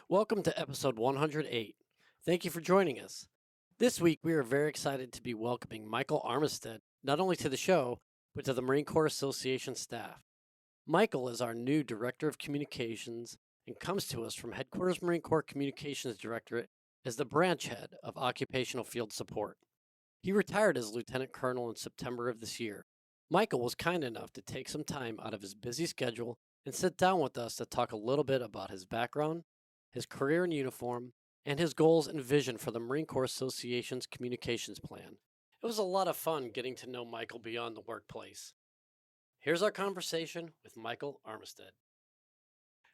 Welcome to episode 108. Thank you for joining us. This week, we are very excited to be welcoming Michael Armistead, not only to the show, but to the Marine Corps Association staff. Michael is our new Director of Communications and comes to us from Headquarters Marine Corps Communications Directorate as the branch head of Occupational Field Support. He retired as Lieutenant Colonel in September of this year. Michael was kind enough to take some time out of his busy schedule and sit down with us to talk a little bit about his background, his career in uniform, and his goals and vision for the Marine Corps Association's communications plan. It was a lot of fun getting to know Michael beyond the workplace. Here's our conversation with Michael Armistead.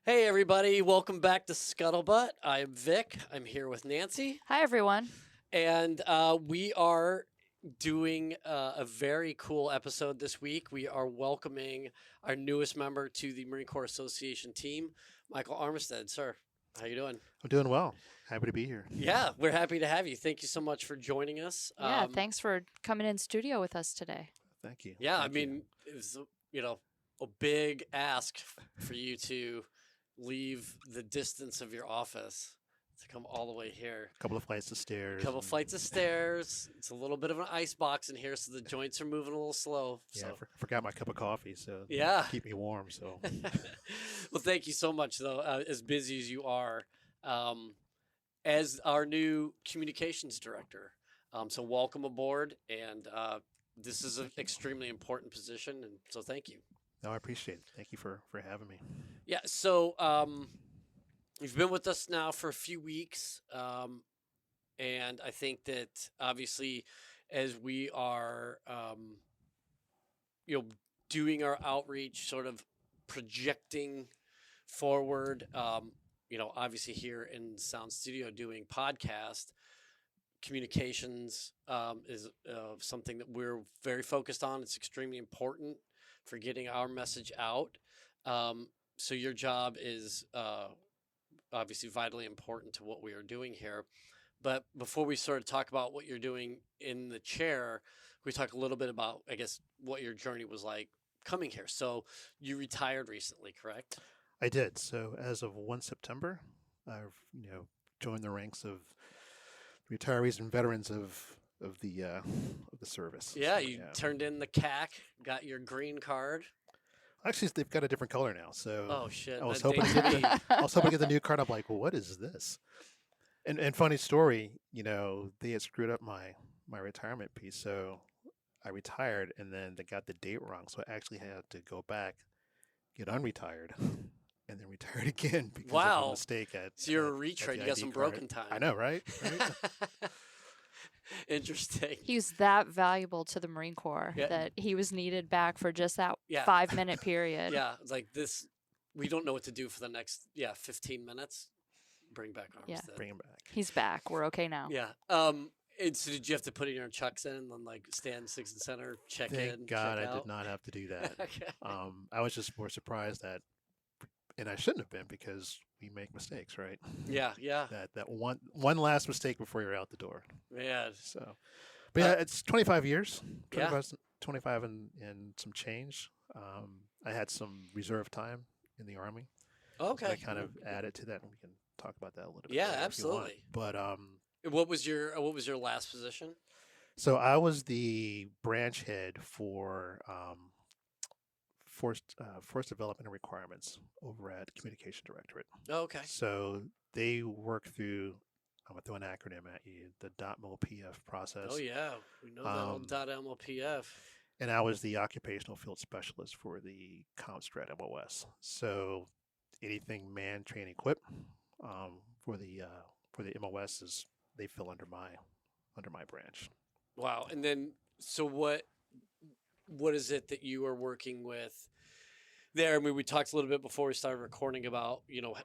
Hey everybody, welcome back to Scuttlebutt. I'm Vic. I'm here with Nancy. Hi everyone. And we are doing a very cool episode this week. We are welcoming our newest member to the Marine Corps Association team, Michael Armistead. Sir, how you doing? I'm doing well. Happy to be here. Yeah, we're happy to have you. Thank you so much for joining us. Yeah, thanks for coming in studio with us today. Thank you. Yeah, Thank you. it was a big ask for you to leave the distance of your office to come all the way here. A couple of flights of stairs. A couple of flights of stairs. It's a little bit of an ice box in here, so the joints are moving a little slow. Yeah, So. I forgot my cup of coffee, so Yeah. keep me warm. So Well, thank you so much, though, as busy as you are, as our new communications director. So welcome aboard, and this is an extremely important position, and so thank you. no, I appreciate it. Thank you for having me. Yeah, so you've been with us now for a few weeks, and I think that obviously as we are, doing our outreach, sort of projecting forward, obviously here in Sound Studio doing podcast, communications is something that we're very focused on. It's extremely important for getting our message out. So your job is obviously vitally important to what we are doing here. But before we sort of talk about what you're doing in the chair, we talk a little bit about, I guess, what your journey was like coming here. So you retired recently, correct? I did. So as of 1 September, I've joined the ranks of retirees and veterans of the service. Yeah, So, you turned in the CAC, got your green card. Actually, they've got a different color now. So Oh shit! I was that hoping to dates get me. I was hoping to get the new card. I'm like, well, what is this? And funny story, they had screwed up my retirement piece. So I retired, and then they got the date wrong. So I actually had to go back, get unretired, and then retired again because of Wow. a mistake at. So you're a at retread. the You got ID some card. broken time. I know, right? Interesting. He was that valuable to the Marine Corps Yeah. that he was needed back for just that Yeah. 5-minute period. Yeah, it's like this. We don't know what to do for the next 15 minutes. Bring back Armistead. Bring him back. He's back. We're okay now. Yeah. And so did you have to put in your chucks in and then like stand 6 and center, check in, Thank God check I out? did not have to do that. Okay. I was just more surprised that, and I shouldn't have been because we make mistakes, right? Yeah. That one last mistake before you're out the door. Yeah. So, but yeah, it's 25 years, Yeah. 25 and some change. I had some reserve time in the Army. Okay. I kind of added to that, and we can talk about that a little bit. Yeah, later if you want. absolutely. But What was your last position? so I was the branch head for force development and requirements over at Communication Directorate. Oh, okay. So they work through, I'm going to throw an acronym at you, the .MOPF process. Oh yeah, we know that old .MLPF. And I was the occupational field specialist for the ComStrat MOS. So anything man, train, equip for the MOS they fell under my branch. Wow. And then, so what is it that you are working with there? I mean, we talked a little bit before we started recording about,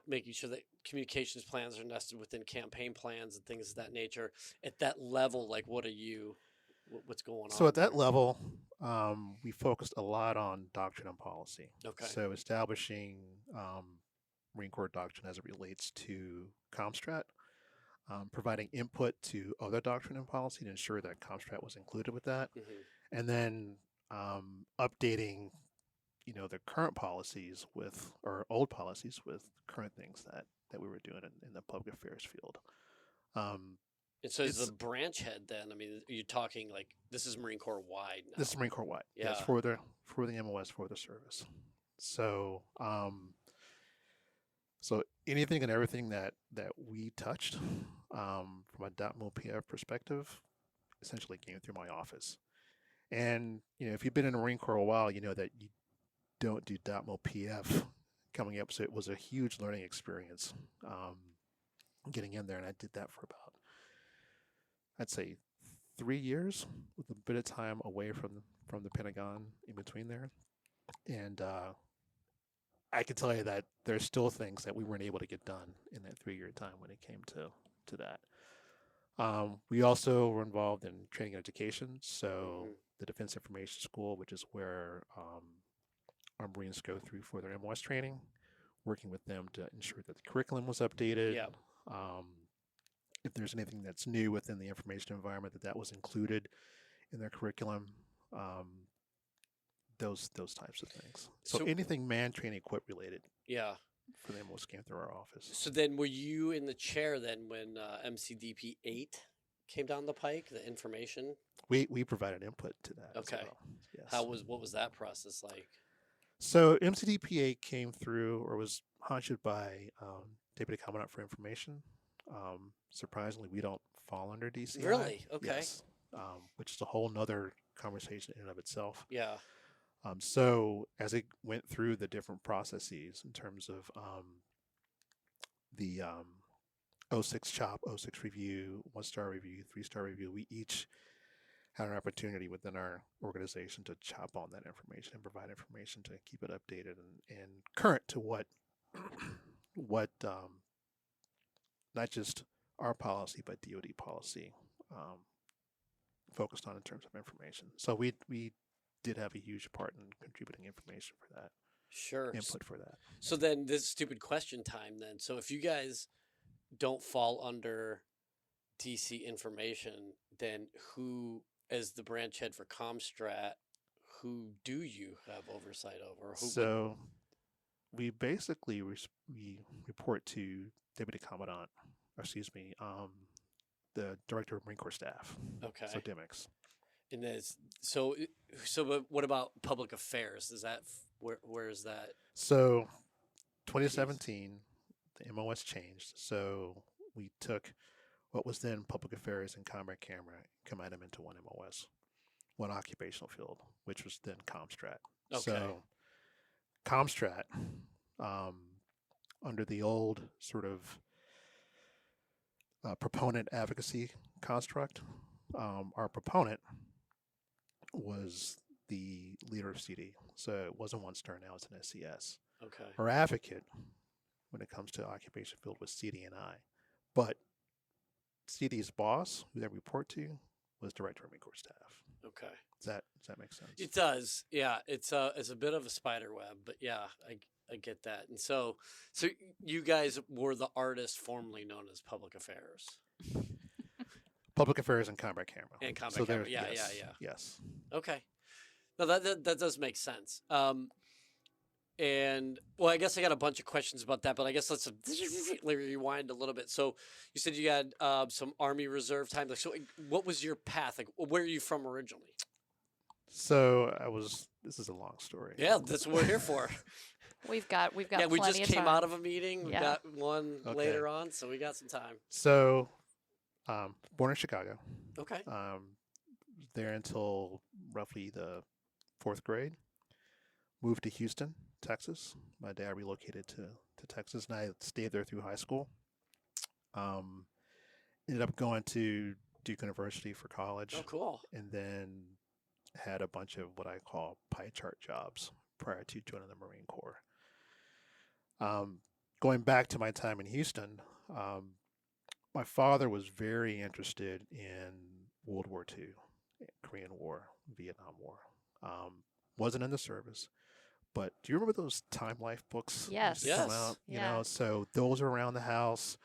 making sure that communications plans are nested within campaign plans and things of that nature. At that level, like, what's going on? So at that level, we focused a lot on doctrine and policy. Okay. So establishing Marine Corps doctrine as it relates to ComStrat, providing input to other doctrine and policy to ensure that ComStrat was included with that, and then updating, the current policies or old policies with current things that that we were doing in the public affairs field. Um, And so, is it's the branch head then? I mean, you're talking like this is Marine Corps wide now. this is Marine Corps wide. Yeah. Yes, for the MOS, for the service. So so anything and everything that we touched from a .mil-PF perspective essentially came through my office. And if you've been in the Marine Corps a while, you know that you don't do .mil-PF coming up. So it was a huge learning experience getting in there, and I did that for about, I'd say, 3 years with a bit of time away from the Pentagon in between there. And I can tell you that there's still things that we weren't able to get done in that 3-year time when it came to that. We also were involved in training and education. So the Defense Information School, which is where our Marines go through for their MOS training, working with them to ensure that the curriculum was updated. Yeah. If there's anything that's new within the information environment, that was included in their curriculum. Those types of things. So anything man, train, equip related. Yeah. For them was came through our office. So then, were you in the chair then when MCDP 8 came down the pike? The information. We provided input to that. Okay. As well. Yes. What was that process like? So MCDP 8 came through, or was hosted by Deputy Commandant for Information. Surprisingly, we don't fall under DCI. Really? Okay. Yes. Which is a whole nother conversation in and of itself. Yeah. So as it went through the different processes in terms of the 06 CHOP, 06 review, 1-star review, 3-star review, we each had an opportunity within our organization to chop on that information and provide information to keep it updated and current to what not just our policy but DoD policy focused on in terms of information. So we did have a huge part in contributing information for that. Sure. Input for that. So then this stupid question time then. So if you guys don't fall under DC information, then who, as the branch head for Comstrat, who do you have oversight over? So we basically we report to Deputy Commandant, the Director of Marine Corps Staff. Okay. So DMX. And but what about public affairs? Is that where is that? So 2017, the MOS changed. So we took what was then public affairs and combat camera, combined them into one MOS, one occupational field, which was then Comstrat. Okay. So Comstrat, under the old sort of proponent advocacy construct, our proponent was the leader of CD. So it wasn't 1-star, now it's an SCS. Okay. Our advocate, when it comes to occupation field, was CD and I. But CD's boss, who they report to, was Director of Marine Corps Staff. Okay. Does that make sense? It does. Yeah. It's a bit of a spider web, but yeah, I get that. And so you guys were the artist formerly known as Public Affairs. Public affairs and combat camera. And combat camera. Yeah. Yes. Okay. No, that does make sense. And well, I guess I got a bunch of questions about that, but I guess let's rewind a little bit. So you said you had some Army Reserve time. So what was your path? Like, where are you from originally? So this is a long story. Yeah, that's what we're here for. We've got yeah, we plenty just of came time. out of a meeting. We got one later on, so we got some time. So born in Chicago. Okay. There until roughly the 4th grade. Moved to Houston, Texas. My dad relocated to Texas, and I stayed there through high school. Ended up going to Duke University for college. Oh, cool. And then had a bunch of what I call pie chart jobs prior to joining the Marine Corps. Going back to my time in Houston, my father was very interested in World War II, Korean War, Vietnam War. Wasn't in the service, but do you remember those Time Life books? Yes. Used to come out, you know, so those were around the house.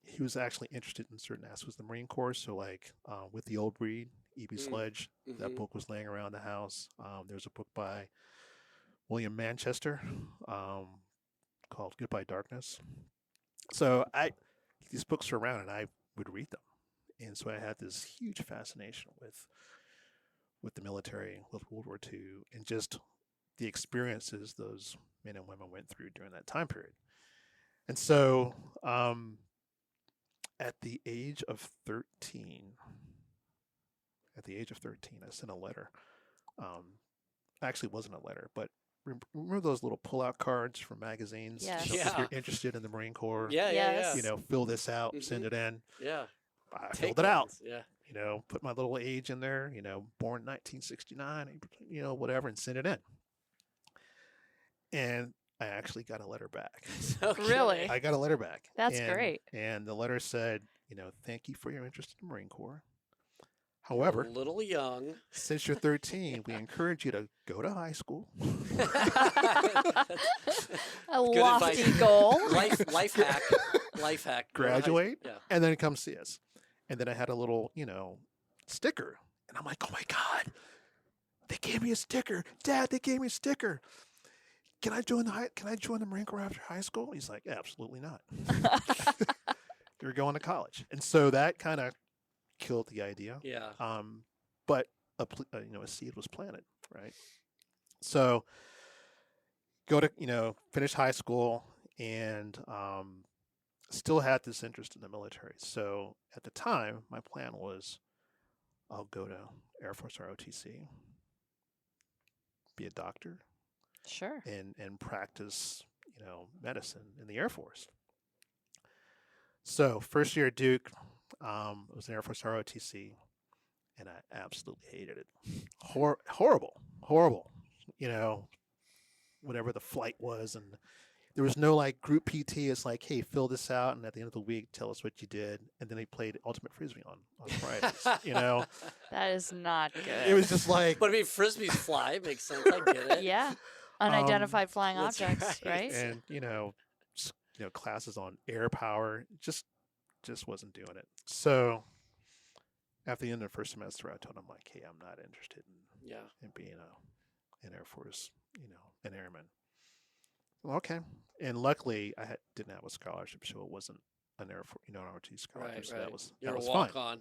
He was actually interested in certain aspects of the Marine Corps. So like with the Old Breed, E.B. Sledge, that book was laying around the house. There's a book by William Manchester called Goodbye Darkness. So these books were around, and I would read them, and so I had this huge fascination with the military, with World War II, and just the experiences those men and women went through during that time period. And so, at the age of 13, I sent a letter. Actually, it wasn't a letter, but remember those little pull-out cards from magazines? Yes. If Yeah. you're interested in the Marine Corps, Yeah, yeah, Yes. fill this out, send it in. yeah. I Take filled it out. ones, Yeah. Put my little age in there, born 1969, whatever, and send it in. And I actually got a letter back. Okay. Really? I got a letter back. That's great. And the letter said, thank you for your interest in the Marine Corps. A However, little young. since you're 13, we encourage you to go to high school. A Good lofty advice. goal. Life hack. Life hack. Go to high- Graduate. Yeah. And then come see us. And then I had a little, sticker. And I'm like, oh my God, they gave me a sticker. Dad, they gave me a sticker. Can I join the Marine Corps after high school? He's like, absolutely not. You're going to college. And so that kind of killed the idea. Yeah. But a seed was planted, right? So go to, finish high school, and still had this interest in the military. So at the time, my plan was I'll go to Air Force ROTC, be a doctor, Sure. and practice, medicine in the Air Force. So first year at Duke, it was an Air Force ROTC, and I absolutely hated it. Horrible. Whatever the flight was, and there was no like group PT. It's like, hey, fill this out, and at the end of the week, tell us what you did. And then they played Ultimate Frisbee on Fridays. That is not good. It was just like, But I mean, frisbees fly. Makes sense. I get it. Yeah. Unidentified flying that's objects, right. right? and classes on air power, just wasn't doing it. So after the end of the first semester, I told them like, hey, I'm not interested Yeah. in being an Air Force, an airman. Well, okay. And luckily, I didn't have a scholarship, so it wasn't an Air Force, an ROT scholarship. Right. So Right. that was You're a fine. walk on.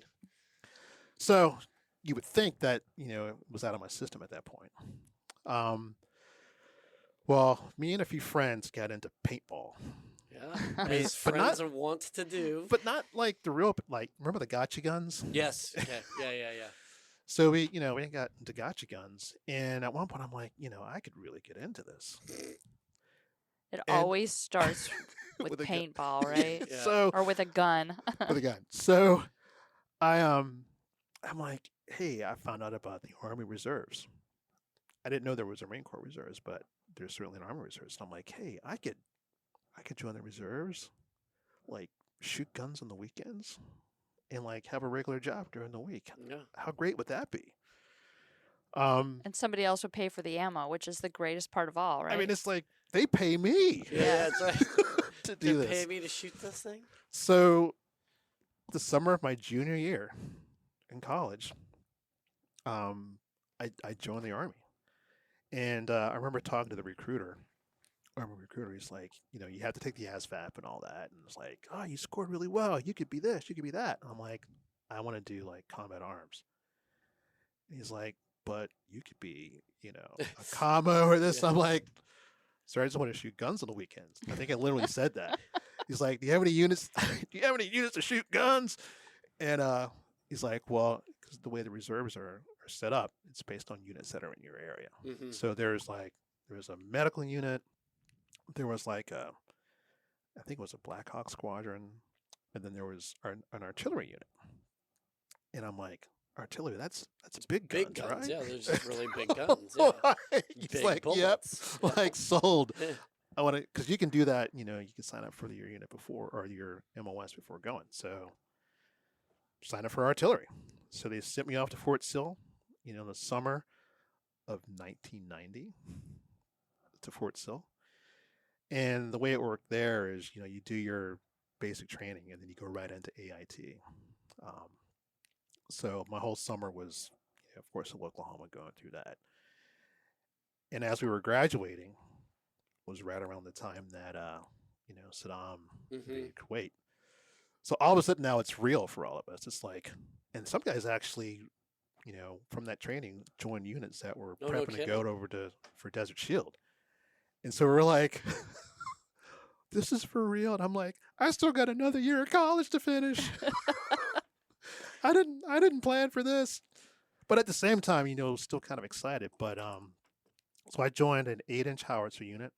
So you would think that it was out of my system at that point. Well, me and a few friends got into paintball, Yeah. mean, As but not- friends are wont to do. but not like the real remember the gotcha guns? Yes. Okay. Yeah. So we got into gotcha guns, and at one point I'm like, I could really get into this. It And- always starts with With a gun. paintball, right? Yeah. So Or with a gun. with a gun. So I'm like, hey, I found out about the Army Reserves. I didn't know there was a Marine Corps Reserves, but there's certainly an Army Reserves. So I'm like, hey, I could join the reserves, like shoot guns on the weekends, and like have a regular job during the week. Yeah. How great would that be? And somebody else would pay for the ammo, which is the greatest part of all, right? I mean, it's like they pay me Yeah. That's right. to do They pay this. me to shoot this thing. So the summer of my junior year in college, I joined the Army. And I remember talking to the recruiter. Army recruiter, he's like, you have to take the ASVAB and all that. And it's like, oh, you scored really well. You could be this, you could be that. And I'm like, I want to do like combat arms. And he's like, but you could be, a commo or this. Yeah. I'm like, sir, I just want to shoot guns on the weekends. I think I literally said that. He's like, do you have any units? Do you have any units to shoot guns? And he's like, well, because the way the reserves are set up, it's based on units that are in your area. Mm-hmm. So there was a medical unit. There was like I think it was a Black Hawk squadron, and then there was an artillery unit. And I'm like, artillery, that's big guns, Big guns. right? Yeah. They're just really big guns. Yeah. He's Big like, bullets. yep, like sold. I want to, because you can do that. You can sign up for your unit before, or your MOS before going. So sign up for artillery. So they sent me off to Fort Sill, in the summer of 1990 to Fort Sill. And the way it worked there is, you do your basic training and then you go right into AIT. So my whole summer was, of course, in Oklahoma, going through that. And as we were graduating, was right around the time that Saddam Mm-hmm. invaded Kuwait. So all of a sudden now it's real for all of us. It's like, and some guys actually, from that training joined units that were No prepping to kidding. go over for Desert Shield. And so we're like, this is for real. And I'm like, I still got another year of college to finish. I didn't plan for this. But at the same time, still kind of excited. But so I joined an 8-inch howitzer unit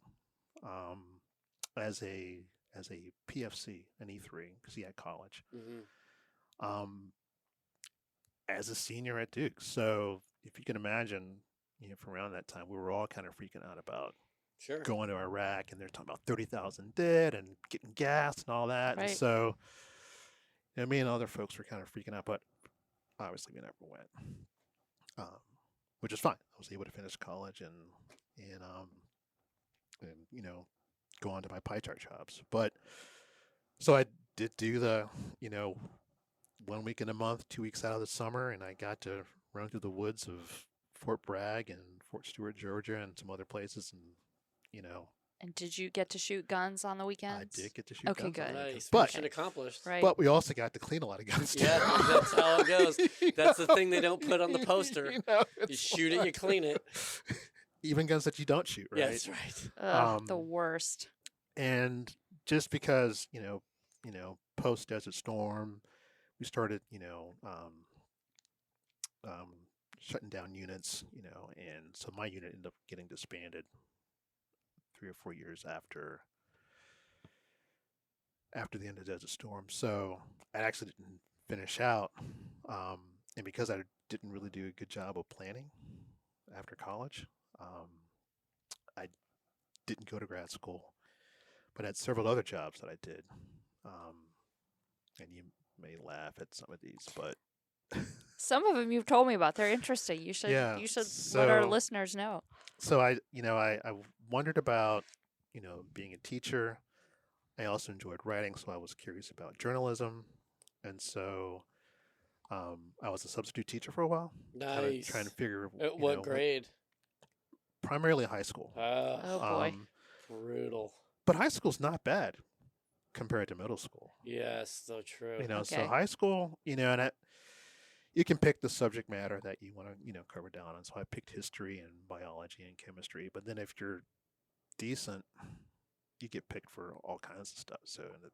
as a PFC, an E3, because he had college. Mm-hmm. As a senior at Duke. So if you can imagine, from around that time, we were all kind of freaking out about Sure. going to Iraq, and they're talking about 30,000 dead and getting gas and all that. Right. And so, me and other folks were kind of freaking out, but obviously we never went, which is fine. I was able to finish college and go on to my pie chart jobs. But so I did do the 1 week in a month, 2 weeks out of the summer, and I got to run through the woods of Fort Bragg and Fort Stewart, Georgia, and some other places, and And did you get to shoot guns on the weekends? I did get to shoot Okay, guns on good. the Nice. weekends. But Mission accomplished. Right. but we also got to clean a lot of guns too. Yeah, that's how it goes. That's the thing they don't put on the poster. You it's shoot it, you clean it. even guns that you don't shoot, right? Yeah, that's right. Ugh, the worst. And just because post Desert Storm, we started shutting down units, and so my unit ended up getting disbanded 3 or 4 years after the end of Desert Storm. So I actually didn't finish out, and because I didn't really do a good job of planning after college, I didn't go to grad school, but I had several other jobs that I did. And you may laugh at some of these, but Some of them you've told me about. They're interesting. You should Yeah, let our so- listeners know. so I wondered about being a teacher. I also enjoyed writing, so I was curious about journalism, and so I was a substitute teacher for a while, Nice. trying to figure At what grade? primarily high school. Oh, boy. Brutal. But high school's not bad compared to middle school. Yes, so true. So Okay. high school, and you can pick the subject matter that you want to cover down on. So I picked history and biology and chemistry. But then if you're decent, you get picked for all kinds of stuff. So the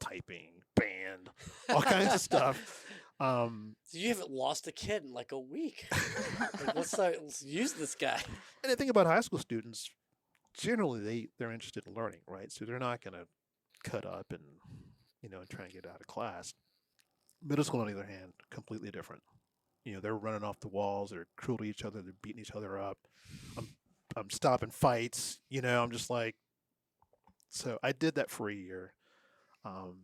typing, band, all kinds of stuff. So you haven't lost a kid in like a week. Like, let's use this guy. And the thing about high school students, generally they're interested in learning, right? So they're not going to cut up and try and get out of class. Middle school, on the other hand, completely different. They're running off the walls, they're cruel to each other, they're beating each other up. I'm stopping fights. I'm just like. So I did that for a year, and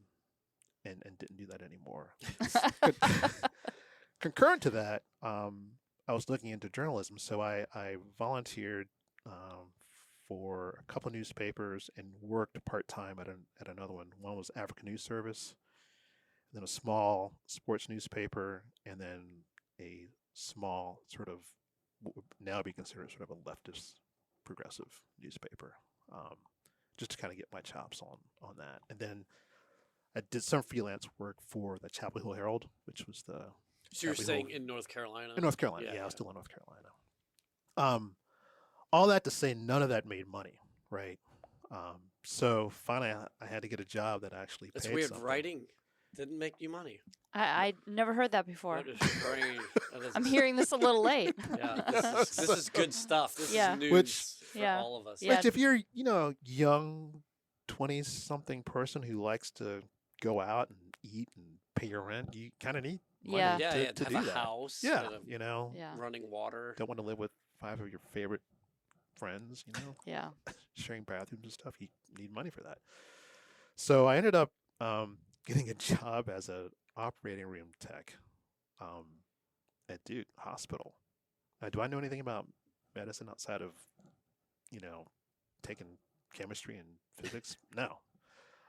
didn't do that anymore. Concurrent to that, I was looking into journalism, so I volunteered for a couple of newspapers and worked part-time at another one. One was African News Service, and then a small sports newspaper, and then a small sort of what would now be considered sort of a leftist progressive newspaper, just to kind of get my chops on that. And then I did some freelance work for the Chapel Hill Herald, which was the So you're Chapel saying Hill- in North Carolina? in North Carolina. Yeah, Yeah, I was yeah. still in North Carolina. All that to say, none of that made money, right? So finally, I had to get a job that actually That's paid weird. something. Writing didn't make you money. I never heard that before. That is strange. That is- I'm hearing this a little late. Yeah, this is good stuff. This Yeah. is news Which- for Yeah. all of us. Yeah. Which, if you're, a young 20-something person who likes to go out and eat and pay your rent, you kind of need money Yeah. Yeah, to, yeah, to have do a that. house. Yeah, and a Yeah. running water. don't want to live with 5 of your favorite friends, Yeah. sharing bathrooms and stuff. You need money for that. So I ended up getting a job as a operating room tech at Duke Hospital. Now, do I know anything about medicine outside of, taking chemistry and physics? No.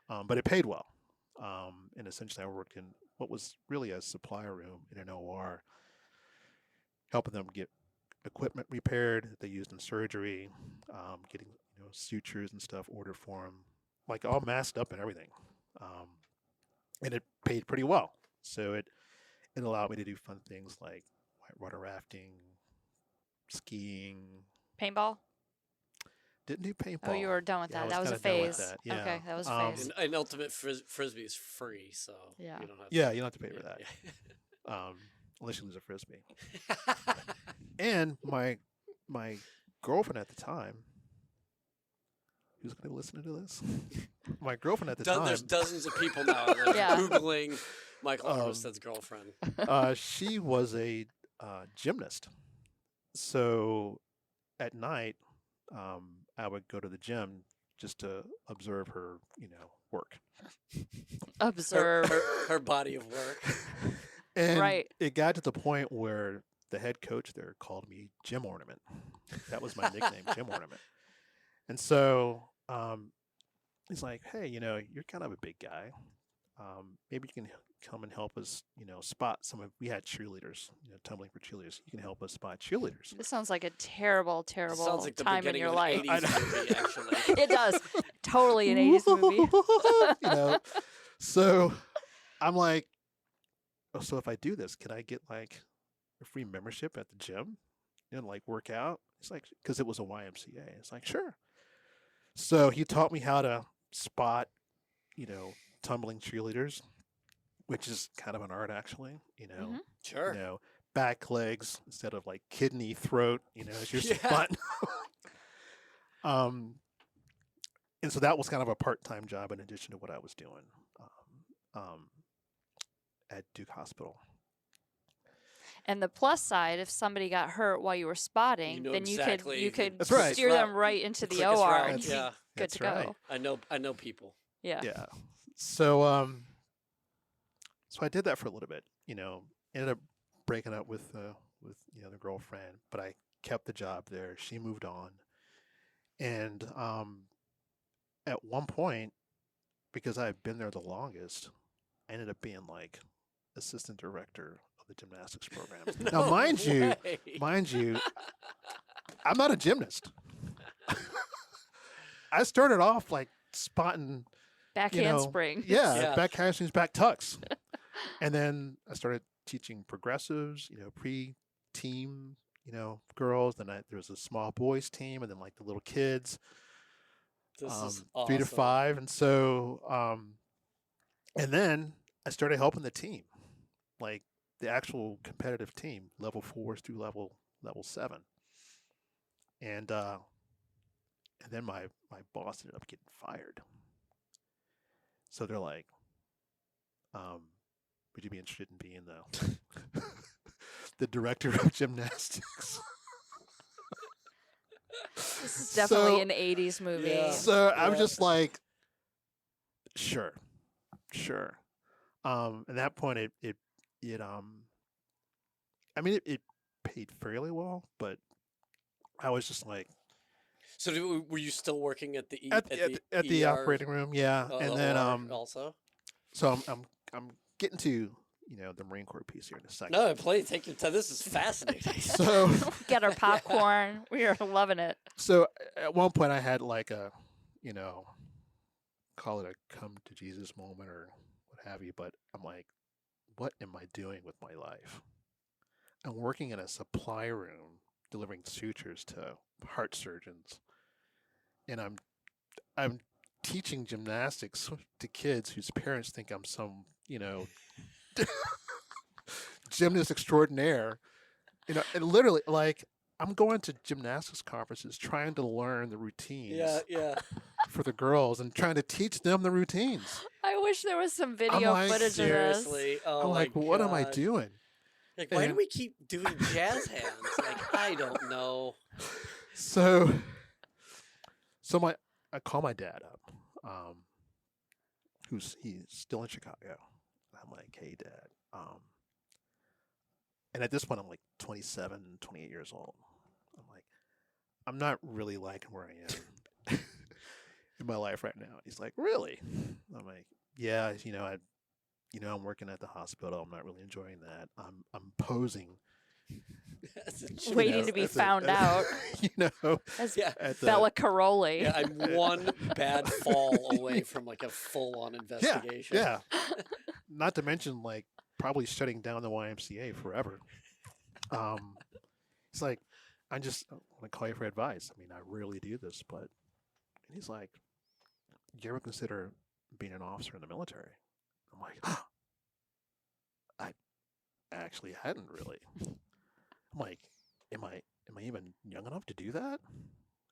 But it paid well. And essentially I worked in what was really a supplier room in an OR, helping them get equipment repaired that they used in surgery, getting sutures and stuff ordered for him, like all masked up and everything. And it paid pretty well. So it allowed me to do fun things like whitewater rafting, skiing. Paintball? Didn't do paintball. Oh, you were done with Yeah, I that. That was a kinda done with phase. that, yeah. Okay, that was a phase. And ultimate frisbee is free, so Yeah. you don't have Yeah, you don't have to pay for that. Yeah. Unless you lose a frisbee. And my girlfriend at the time, who's going to listen to this? My girlfriend at the time. There's dozens of people now that are Yeah. Googling Michael Armistead's girlfriend. She was a gymnast. So at night, I would go to the gym just to observe her, work. Observe. Her body of work. And Right. it got to the point where the head coach there called me Gym Ornament. That was my nickname, Gym Ornament. And so he's like, hey, you're kind of a big guy. Maybe you can come and help us, spot we had cheerleaders, tumbling for cheerleaders. You can help us spot cheerleaders. This sounds like a terrible, terrible Sounds like the time in beginning your of life. an 80s movie, actually. It does. Totally an 80s movie. So I'm like, oh, so if I do this, can I get like a free membership at the gym and like work out? It's like, because it was a YMCA. It's like, sure. So he taught me how to spot, tumbling cheerleaders, which is kind of an art actually, Sure. Back legs instead of like kidney, throat, as you're Yeah. spotting. And so that was kind of a part-time job in addition to what I was doing at Duke Hospital. And the plus side, if somebody got hurt while you were spotting, You know then exactly you could That's right. steer Route. them right into the Quickest OR route, and you'd yeah. be good That's to right. go. I know people. Yeah. Yeah. So so I did that for a little bit, ended up breaking up with the girlfriend, but I kept the job there. She moved on. And at one point, because I had been there the longest, I ended up being like assistant director of the gymnastics program. Now, mind you, I'm not a gymnast. I started off like spotting Back you know, handspring. Yeah. back handstrings, back tucks. And then I started teaching progressives, pre-team, girls. Then there was a small boys team, and then like the little kids, This is 3 to awesome. 5. And so, and then I started helping the team, like the actual competitive team, level 4s through level 7. And then my boss ended up getting fired. So they're like, would you be interested in being the director of gymnastics? This is definitely an 80s movie. Yeah. So I'm just like, sure. At that point, it paid fairly well, but I was just like, So were you still working at the at the operating room, yeah, and then also? so I'm getting to the Marine Corps piece here in a second. No, take your time. This is fascinating. So Get our popcorn. We are loving it. So at one point I had like a, call it a come to Jesus moment or what have you, but I'm like, what am I doing with my life? I'm working in a supply room delivering sutures to heart surgeons. And I'm teaching gymnastics to kids whose parents think I'm some, gymnast extraordinaire. And literally like I'm going to gymnastics conferences trying to learn the routines Yeah. for the girls and trying to teach them the routines. I wish there was some video like, footage of this. Seriously. Oh I'm my like, what am I God. doing? Like, why do And- we keep doing jazz hands? Like, I don't know. So I call my dad up, he's still in Chicago. I'm like, hey Dad. And at this point I'm like 27, 28 years old. I'm like, I'm not really liking where I am in my life right now. He's like, really? I'm like, yeah, I'm working at the hospital. I'm not really enjoying that. I'm posing Waiting to be found out. You know, As Yeah. Bella Caroli. Yeah, I'm one bad fall away from like a full-on investigation. Yeah. Not to mention, like, probably shutting down the YMCA forever. It's like, I want to call you for advice. I mean, I rarely do this, but and he's like, "Do you ever consider being an officer in the military?" I'm like, I actually hadn't really. I'm like, am I even young enough to do that?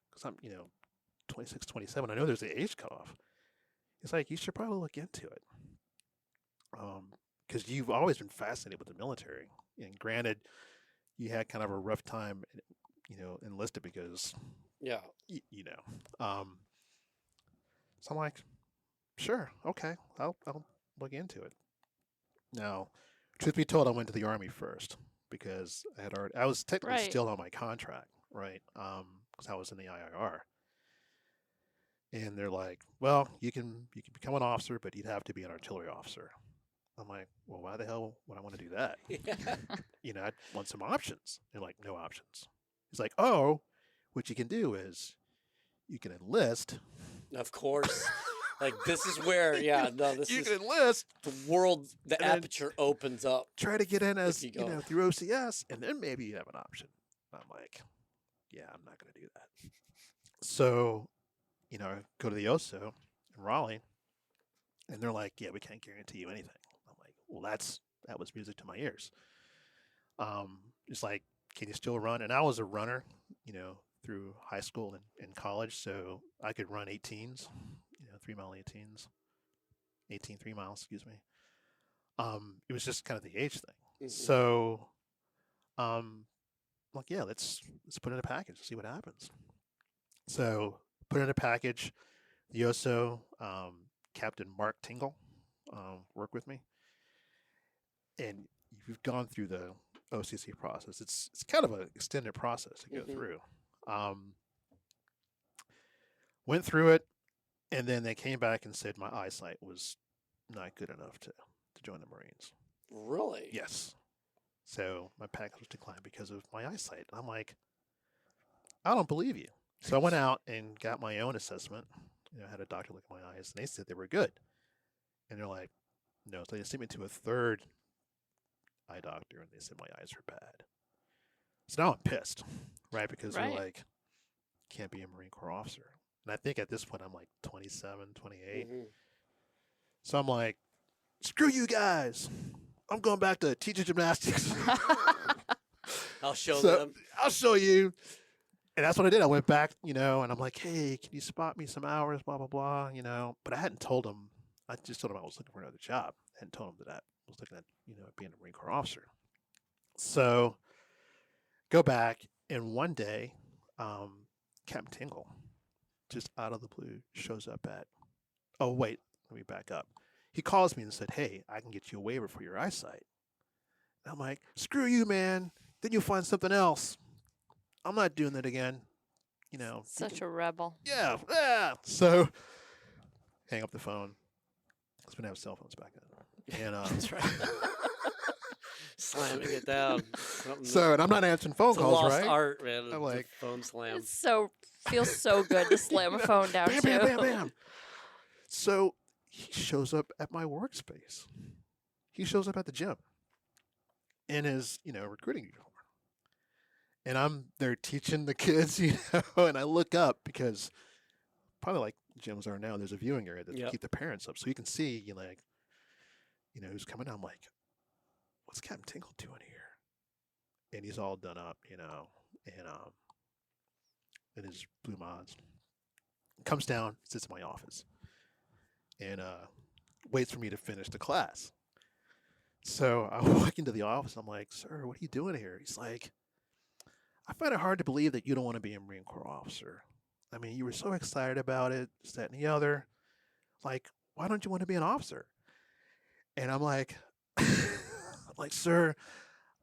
Because I'm, 26, 27. I know there's an age cutoff. He's like, you should probably look into it. Because you've always been fascinated with the military. And granted, you had kind of a rough time, enlisted because, Yeah. So I'm like, sure, okay, I'll look into it. Now, truth be told, I went to the Army first because I was technically Right. still on my contract, right? Because I was in the IIR. And they're like, well, you can become an officer, but you'd have to be an artillery officer. I'm like, well, why the hell would I want to do that? Yeah. I want some options. They're like, no options. He's like, oh, what you can do is you can enlist. Of course. Like, this is where, You can enlist. The world, the and then aperture opens up. Try to get in as, you go. through OCS, and then maybe you have an option. I'm like, yeah, I'm not going to do that. So, I go to the OSO in Raleigh, and they're like, yeah, we can't guarantee you anything. I'm like, well, that was music to my ears. It's like, can you still run? And I was a runner, through high school and college, so I could run 18s, 3-mile 18s, 18 3-miles, excuse me. It was just kind of the age thing. Mm-hmm. So, like, yeah, let's put in a package and see what happens. So, put in a package. The OSO, Captain Mark Tingle, worked with me, and you've gone through the OCC process. It's kind of an extended process to go through. Went through it, and then they came back and said my eyesight was not good enough to join the Marines. Really? Yes. So my package was declined because of my eyesight. I'm like, I don't believe you. So I went out and got my own assessment. I had a doctor look at my eyes, and they said they were good. And they're like, no. So they sent me to a third eye doctor, and they said my eyes are bad. So now I'm pissed, right? Because they're like, can't be a Marine Corps officer. And I think at this point I'm like 27, 28. Mm-hmm. So I'm like, screw you guys. I'm going back to teaching gymnastics. I'll show them. I'll show you. And that's what I did. I went back, and I'm like, hey, can you spot me some hours, blah, blah, blah, But I hadn't told them. I just told them I was looking for another job. I hadn't told them that I was looking at, being a Marine Corps officer. So go back, and one day, Captain Tingle, just out of the blue, shows up let me back up. He calls me and said, hey, I can get you a waiver for your eyesight. And I'm like, screw you, man. Then you'll find something else. I'm not doing that again. Such a rebel. Yeah. So hang up the phone. Because we didn't have cell phones back then. And That's right. Slamming it down. And I'm not answering phone calls, lost right? Art, man. I'm like, phone slam. It feels so good to slam a phone down bam, too. bam, bam, bam. So he shows up at my workspace. He shows up at the gym in his, recruiting uniform. And I'm there teaching the kids, and I look up because probably like gyms are now, there's a viewing area that keep the parents up. So you can see, who's coming out. I'm like, what's Captain Tingle doing here? And he's all done up, and in his blue mods. Comes down, sits in my office, and waits for me to finish the class. So I walk into the office. I'm like, sir, what are you doing here? He's like, I find it hard to believe that you don't want to be a Marine Corps officer. I mean, you were so excited about it, this, that, and the other. Like, why don't you want to be an officer? And I'm like, sir,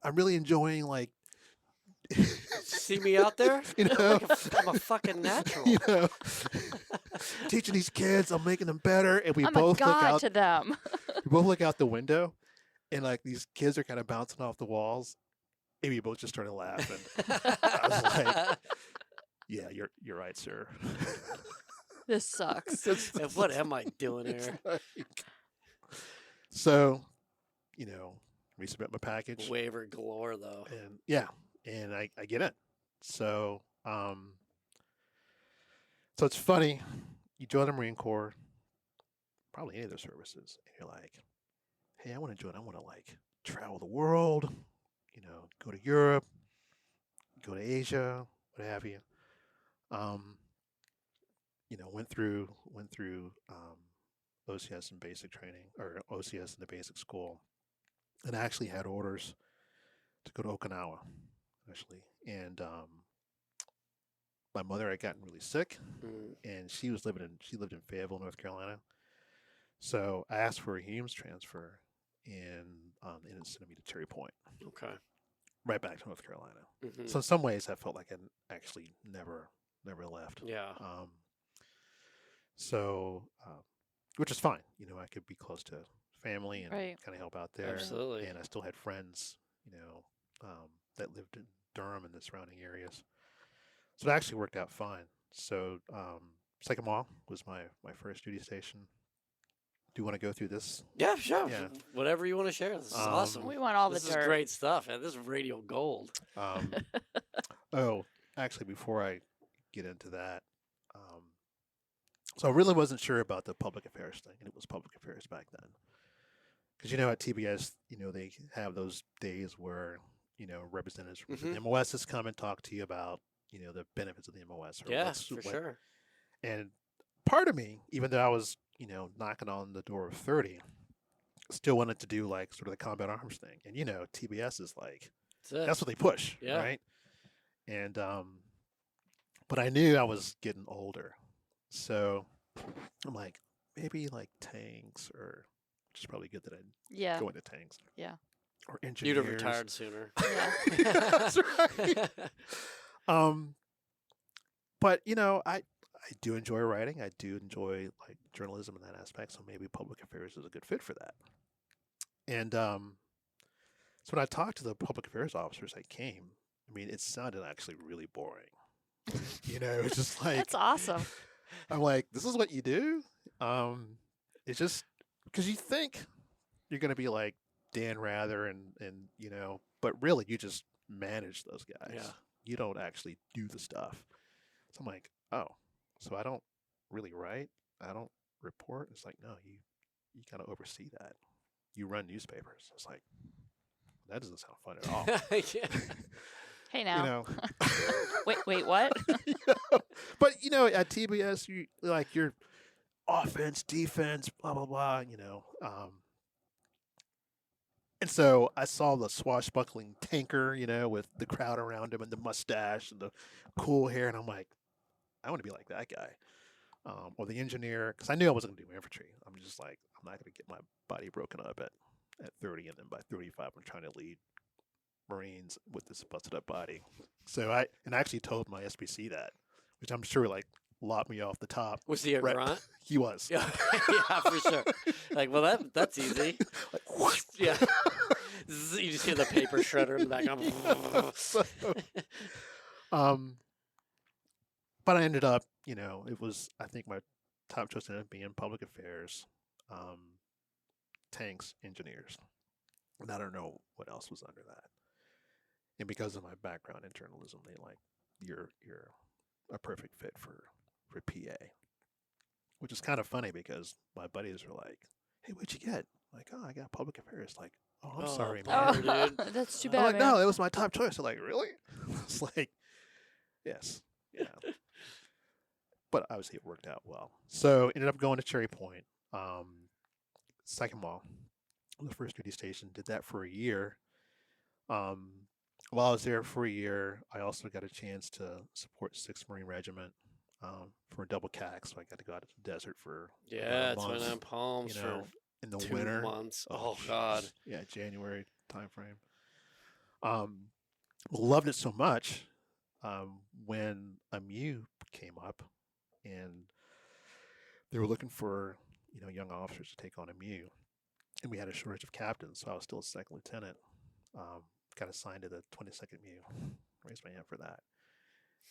I'm really enjoying, like, see me out there? I'm a fucking natural. Teaching these kids, I'm making them better, and I'm a god to them. We both look out the window, and like these kids are kind of bouncing off the walls, and we both just started laughing. I was like, "Yeah, you're right, sir." This sucks. And what am I doing here? So, resubmit my package. Waiver galore, though. And yeah, and I get it. So, so it's funny. You join the Marine Corps, probably any of their services, and you're like, "Hey, I want to join. I want to like travel the world. Go to Europe, go to Asia, what have you." Went through OCS and basic training, or OCS in the basic school, and I actually had orders to go to Okinawa, actually. And my mother had gotten really sick, and she lived in Fayetteville, North Carolina. So I asked for a HUMES transfer, and they didn't send me to Cherry Point. Okay. Right back to North Carolina. Mm-hmm. So in some ways, I felt like I actually never left. Yeah. So, which is fine. I could be close to family and Right. kind of help out there. Absolutely. And I still had friends, that lived in Durham and the surrounding areas. So it actually worked out fine. So, Second Mall was my first duty station. Do you want to go through this? Yeah, sure. Yeah. Whatever you want to share. This is awesome. We want all This the is dirt. great stuff, man. This is radio gold. Oh, actually, before I get into that, so I really wasn't sure about the public affairs thing, and it was public affairs back then. Because at TBS, they have those days where representatives from the MOSs come and talk to you about the benefits of the MOS. Or Yeah, for sure. And part of me, even though I was knocking on the door of 30, still wanted to do like sort of the combat arms thing. And TBS is like that's what they push, right? And but I knew I was getting older, so I'm like, maybe like tanks, which is probably good that I go into tanks. Yeah. Or engineers. You'd have retired sooner. Yeah. That's right. But I do enjoy writing. I do enjoy like journalism in that aspect. So maybe public affairs is a good fit for that. And so when I talked to the public affairs officers that came, I mean, it sounded actually really boring. It's just like That's awesome. I'm like, this is what you do. It's just because you think you're going to be like Dan Rather and but really you just manage those guys. Yeah. You don't actually do the stuff. So I'm like, oh, so I don't really write. I don't report. It's like, no, you got to oversee that. You run newspapers. It's like, that doesn't sound fun at all. Yeah. Hey now. Wait, what? But at TBS, you like your offense, defense, blah blah blah. And so I saw the swashbuckling tanker, with the crowd around him and the mustache and the cool hair, and I'm like, I want to be like that guy. Or the engineer, because I knew I wasn't going to do infantry. I'm just like, I'm not going to get my body broken up at 30, and then by 35, I'm trying to lead Marines with this busted up body. So I actually told my SBC that, which I'm sure like lopped me off the top. Was he a grunt? He was. Yeah, yeah, for sure. Like, well, that's easy. Like, yeah. You just hear the paper shredder in the background. So, but I ended up, it was, I think my top choice ended up being public affairs, tanks, engineers. And I don't know what else was under that. And because of my background in journalism, they like, you're a perfect fit for PA. Which is kind of funny because my buddies are like, hey, what'd you get? I'm like, oh, I got public affairs. Like, oh, I'm sorry, man. dude. That's too I'm bad. like, man. no, that was my top choice. They're like, really? It's like, yes. Yeah. But obviously it worked out well. So ended up going to Cherry Point, Second Mall, the first duty station. Did that for a year. While I was there for a year, I also got a chance to support 6th Marine Regiment for a double CAC. So I got to go out to the desert for Yeah, about a month, 29 Palms for in the 2 winter. months. Oh, God. Yeah, January timeframe. Loved it so much when a MU came up and they were looking for young officers to take on a MU, and we had a shortage of captains, so I was still a second lieutenant. got assigned to the 22nd MEU. Raised my hand for that.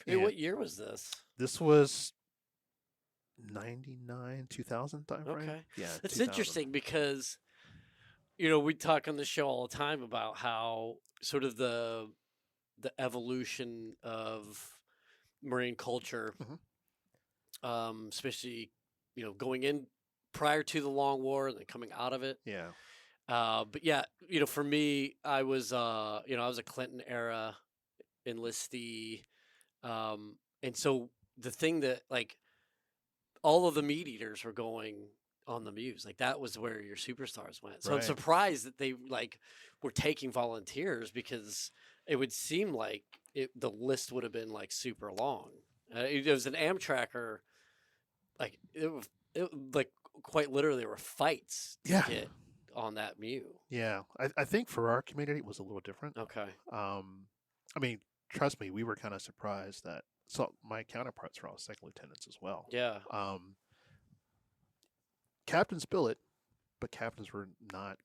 Hey, what year was this? This was 99, 2000 time frame. Okay. Yeah. It's 2000. interesting because, you know, we talk on the show all the time about how sort of the evolution of Marine culture, especially, you know, going in prior to the Long War and then coming out of it. Yeah. But yeah, you know, for me, I was, you know, I was a Clinton era enlistee. And so the thing that, like, all of the meat eaters were going on the Muse. Like, that was where your superstars went. So I'm surprised that they, like, were taking volunteers, because it would seem like the list would have been, like, super long. It was an Amtracker, like, like, quite literally, there were fights to get on that Mew. Yeah. I think for our community, it was a little different. Okay. I mean, trust me, we were kind of surprised that. So my counterparts were all second lieutenants as well. Yeah. Captains billet, but captains were not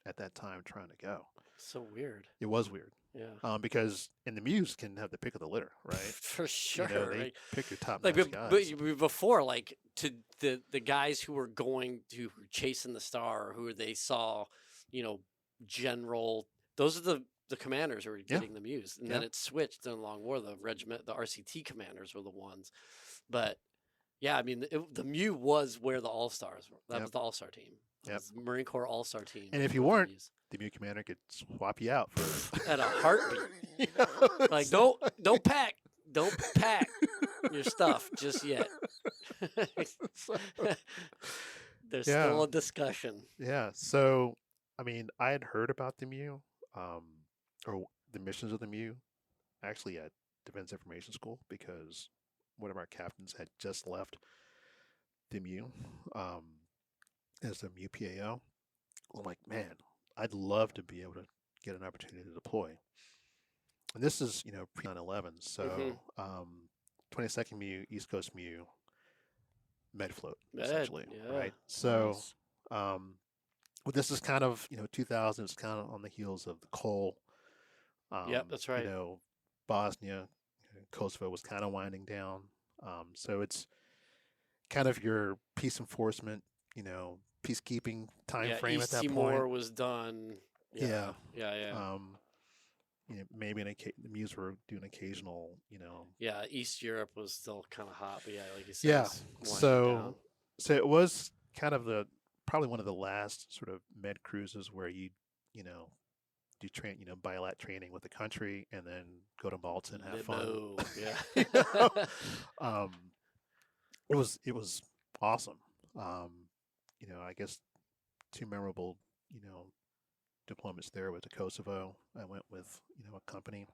at that time trying to go. So weird. It was weird. Yeah. because in the Muse can have the pick of the litter, right? For sure. You know, they right? pick your top Like, notch guys. but before, like, to the guys who were going to chasing the star, who they saw, you know, general. Those are the commanders who were getting the Muse, and then it switched in the Long War. The regiment, the RCT commanders were the ones, but yeah, I mean, the Mew was where the All Stars were. That was the All Star team. That was the Marine Corps All Star team. And if you weren't, the Mew commander could swap you out for at a heartbeat. Like, don't pack your stuff just yet. There's still a discussion. Yeah. So, I mean, I had heard about the Mew, or the missions of the Mew, actually at Defense Information School, because one of our captains had just left the Mew as a Mew PAO. I'm like, man, I'd love to be able to get an opportunity to deploy. And this is, you know, pre 9/11, so 22nd Mew, East Coast Mew, Medfloat, essentially, right? So, well, this is kind of, you know, 2000 is kind of on the heels of the LtCol. That's right. You know, Bosnia, Kosovo was kind of winding down. So it's kind of your peace enforcement, you know, peacekeeping time frame East at that Timor point. was done. Yeah. You know, maybe the Mews were doing occasional, you know. Yeah, East Europe was still kind of hot, but like you said, so it was kind of probably one of the last sort of med cruises where you know, do bilat training with the country and then go to Malta and have fun. Yeah. It was awesome. You know, I guess two memorable, you know, deployments there was to Kosovo. I went with, you know, a company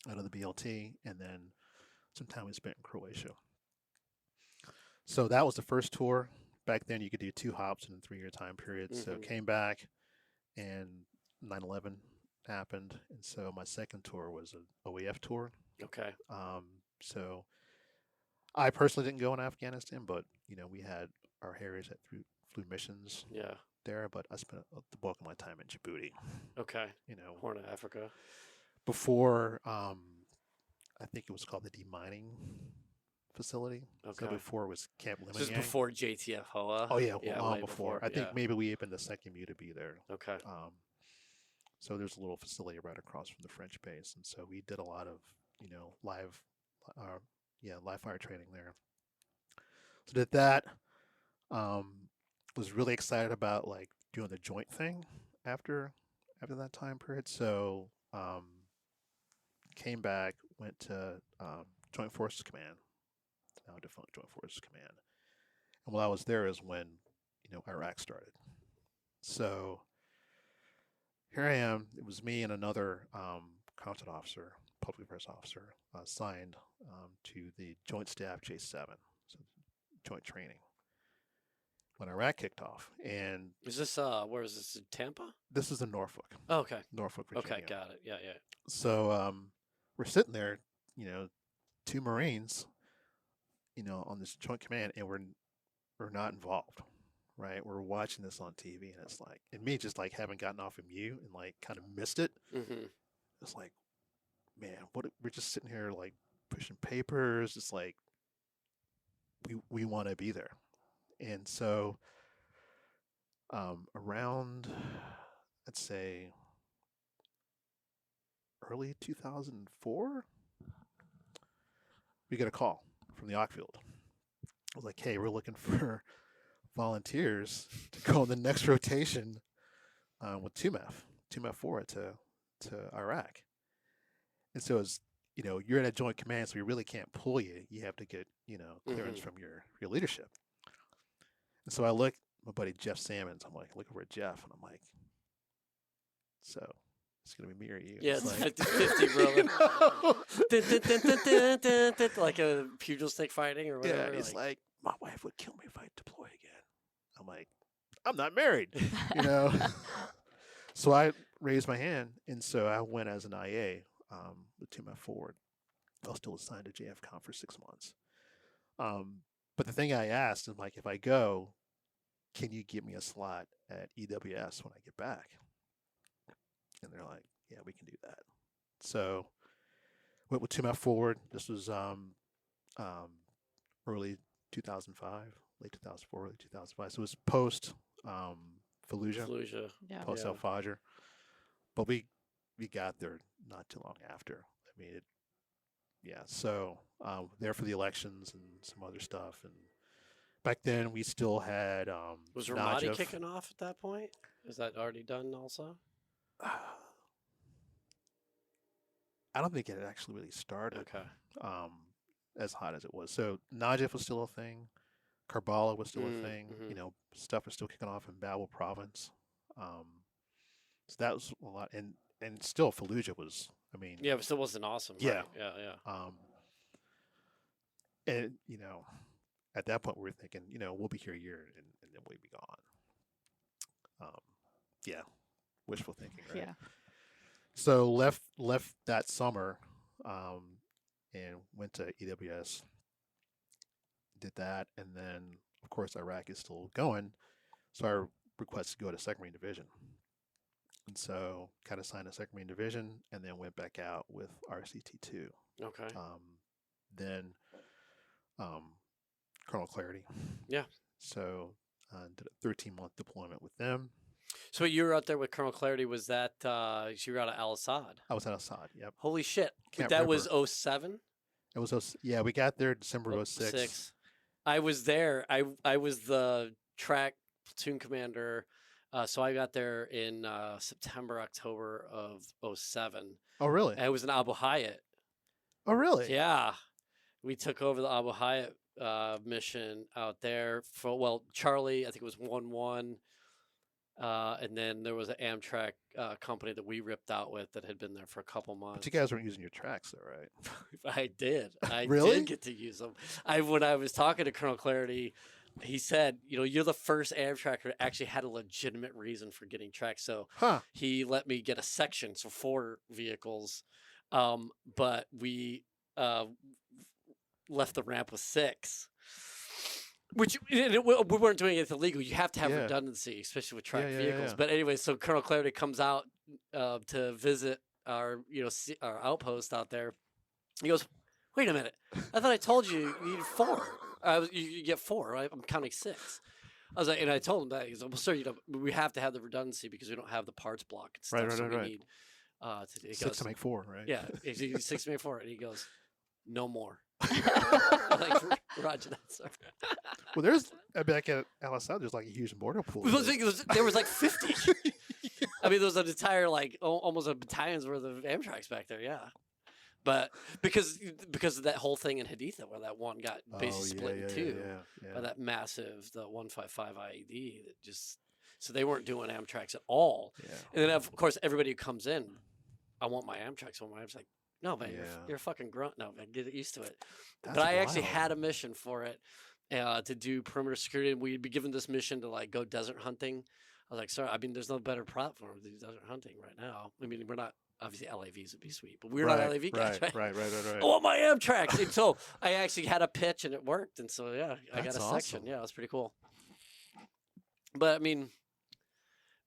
out of the BLT, and then some time we spent in Croatia. So that was the first tour. Back then you could do 2 hops in a 3-year time period. So came back and 9/11 happened. And so my second tour was an OEF tour. Okay. So I personally didn't go in Afghanistan, but, you know, we had our Harriers that flew missions there, but I spent the bulk of my time in Djibouti. Okay. You know, Horn of Africa. Before, I think it was called the demining facility. Okay. So before it was Camp Limon. This is before JTF HOA. Oh yeah, long before. I think maybe we had been the second Mew to be there. Okay. So there's a little facility right across from the French base, and so we did a lot of, you know, live fire training there. So did that. Was really excited about like doing the joint thing after that time period. So came back, went to Joint Forces Command, now defunct Joint Forces Command. And while I was there is when, you know, Iraq started. So here I am. It was me and another consulate officer, public affairs officer, assigned to the Joint Staff J7, so joint training, when Iraq kicked off. And is this where is this, in Tampa? This is in Norfolk. Oh, okay. Norfolk, Virginia. Okay, got it. Yeah. So we're sitting there, you know, 2 Marines, you know, on this joint command, and we're not involved, right? We're watching this on TV, and it's like, and me just like having gotten off of mute and like kind of missed it. Mm-hmm. It's like, man, what we're just sitting here like pushing papers. It's like we want to be there, and so around, I'd say early 2004, we get a call from the Ockfield. I was like, hey, we're looking for volunteers to go on the next rotation with 2MEF 4 to Iraq. And so it's, you're in a joint command, so we really can't pull you. You have to get, clearance from your leadership. And so I look, my buddy Jeff Sammons, I'm like, look over at Jeff, and I'm like, so it's going to be me or you? Yeah, it's like, 50-50, brother. Like a pugil stick fighting or whatever. Yeah, he's like, my wife would kill me if I deploy again. I'm like, I'm not married, So I raised my hand, and so I went as an IA with 2MEF Forward. I was still assigned to JFCOM for 6 months. But the thing I asked is, like, if I go, can you give me a slot at EWS when I get back? And they're like, yeah, we can do that. So went with 2MEF Forward. This was early 2005, late 2004, early 2005. So it was post Fallujah, post Al Fajr. But we got there not too long after. I mean, so there for the elections and some other stuff. And back then we still had was Ramadi kicking off at that point? Is that already done also? I don't think it had actually really started. Okay. As hot as it was. So Najaf was still a thing. Karbala was still a thing. Mm-hmm. Stuff was still kicking off in Babel province. So that was a lot. And still Fallujah was, I mean. Yeah, it still wasn't awesome. Yeah. Right? Yeah. And, at that point we were thinking, we'll be here a year and then we'll be gone. Yeah. Wishful thinking, right? Yeah. So left that summer, and went to EWS, did that, and then, of course, Iraq is still going, so I requested to go to 2nd Marine Division. And so kind of signed a 2nd Marine Division, and then went back out with RCT2. Okay. Then Colonel Clarity. Yeah. So did a 13-month deployment with them. So you were out there with Colonel Clarity. Was that you were out of Al Assad? I was at Assad, yep. Holy shit. Can't that remember. was 07? It was, yeah, we got there December 06. I was there. I was the track platoon commander. So I got there in September, October of 07. Oh, really? And I was in Abu Hayat. Oh, really? Yeah. We took over the Abu Hayat mission out there. Charlie, I think it was 1-1. And then there was an Amtrak company that we ripped out with that had been there for a couple months. But you guys weren't using your tracks, though, right? I did. I Really? did get to use them. When I was talking to Colonel Clarity, he said, you're the first Amtrak that actually had a legitimate reason for getting tracks. So he let me get a section, so 4 vehicles. But we left the ramp with 6. Which we weren't doing it illegal. You have to have redundancy, especially with tracked vehicles. Yeah. But anyway, so Colonel Clarity comes out to visit our our outpost out there. He goes, "Wait a minute! I thought I told you you needed 4. You get 4. Right? I'm counting 6." I was like, and I told him that. He goes, "Well, sir, we have to have the redundancy because we don't have the parts block and stuff. Right. We need 6 to make 4, right? Yeah, 6 to make 4." And he goes, "No more." Like, Roger that, sir. Well, there's back at Al Assad, there's like a huge border pool. There was like 50. I mean, there was an entire almost a battalion's worth of Amtraks back there. Yeah, but because of that whole thing in Haditha where that one got basically split in 2 by that massive 155 IED that just so they weren't doing Amtraks at all. Yeah. And then of course everybody who comes in, I want my Amtraks. I was like, no, man, you're a fucking grunt. No, man, get used to it. That's but I wild. actually had a mission for it to do perimeter security. And we'd be given this mission to go desert hunting. I was like, sorry, I mean, there's no better platform to do desert hunting right now. I mean, we're not, obviously LAVs would be sweet, but we're not LAV guys, right? Right. I want my Amtrak. And so I actually had a pitch and it worked. And so, I got a That's section. awesome. Yeah, it was pretty cool. But I mean,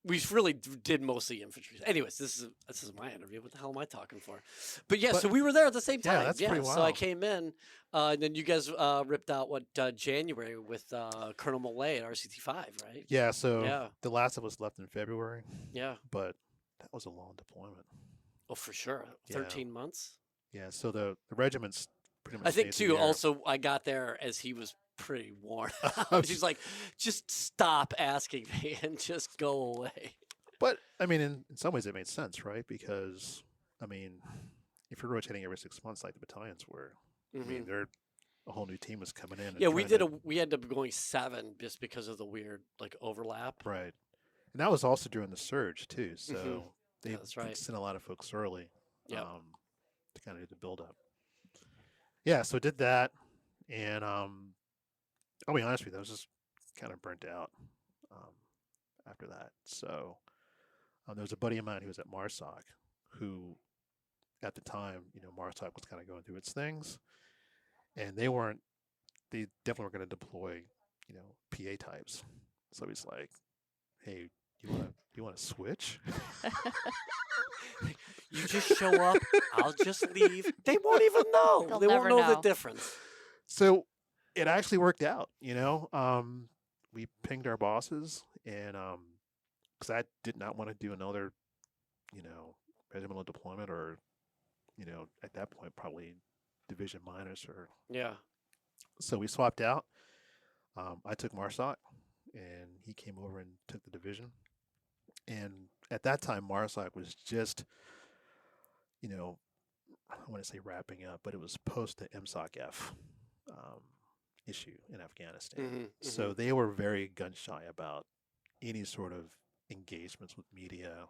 we really did mostly infantry. Anyways, this is my interview. What the hell am I talking for? But yeah, so we were there at the same time. Yeah, that's pretty So I wild. came in, and then you guys ripped out January with Colonel Millay at RCT5, right? Yeah, so Yeah. the last of us left in February, Yeah. but that was a long deployment. Oh, for sure. 13 months. Yeah, so the regiments pretty much. I think stayed too. there. Also, I got there as he was pretty worn out. He's like, just stop asking me and just go away. But I mean, in some ways, it made sense, right? Because I mean, if you're rotating every 6 months, like the battalions were, I mean, they're a whole new team was coming in. And yeah, we ended up going 7 just because of the weird like overlap. Right, and that was also during the surge too. So they that's right. sent a lot of folks early. Yeah. To kind of do the build up. Yeah, so did that, and I'll be honest with you, I was just kind of burnt out after that. So there was a buddy of mine who was at MARSOC, who at the time, MARSOC was kind of going through its things, and they definitely were going to deploy, PA types. So he's like, "Hey, you want to switch?" You just show up, I'll just leave. They won't even know. They won't know the difference. So it actually worked out, we pinged our bosses, and because I did not want to do another, regimental deployment, or, at that point probably division minus, or So we swapped out. I took MARSOC, and he came over and took the division. And at that time, MARSOC was just, I want to say wrapping up, but it was post the MSOC-F issue in Afghanistan. So they were very gun shy about any sort of engagements with media,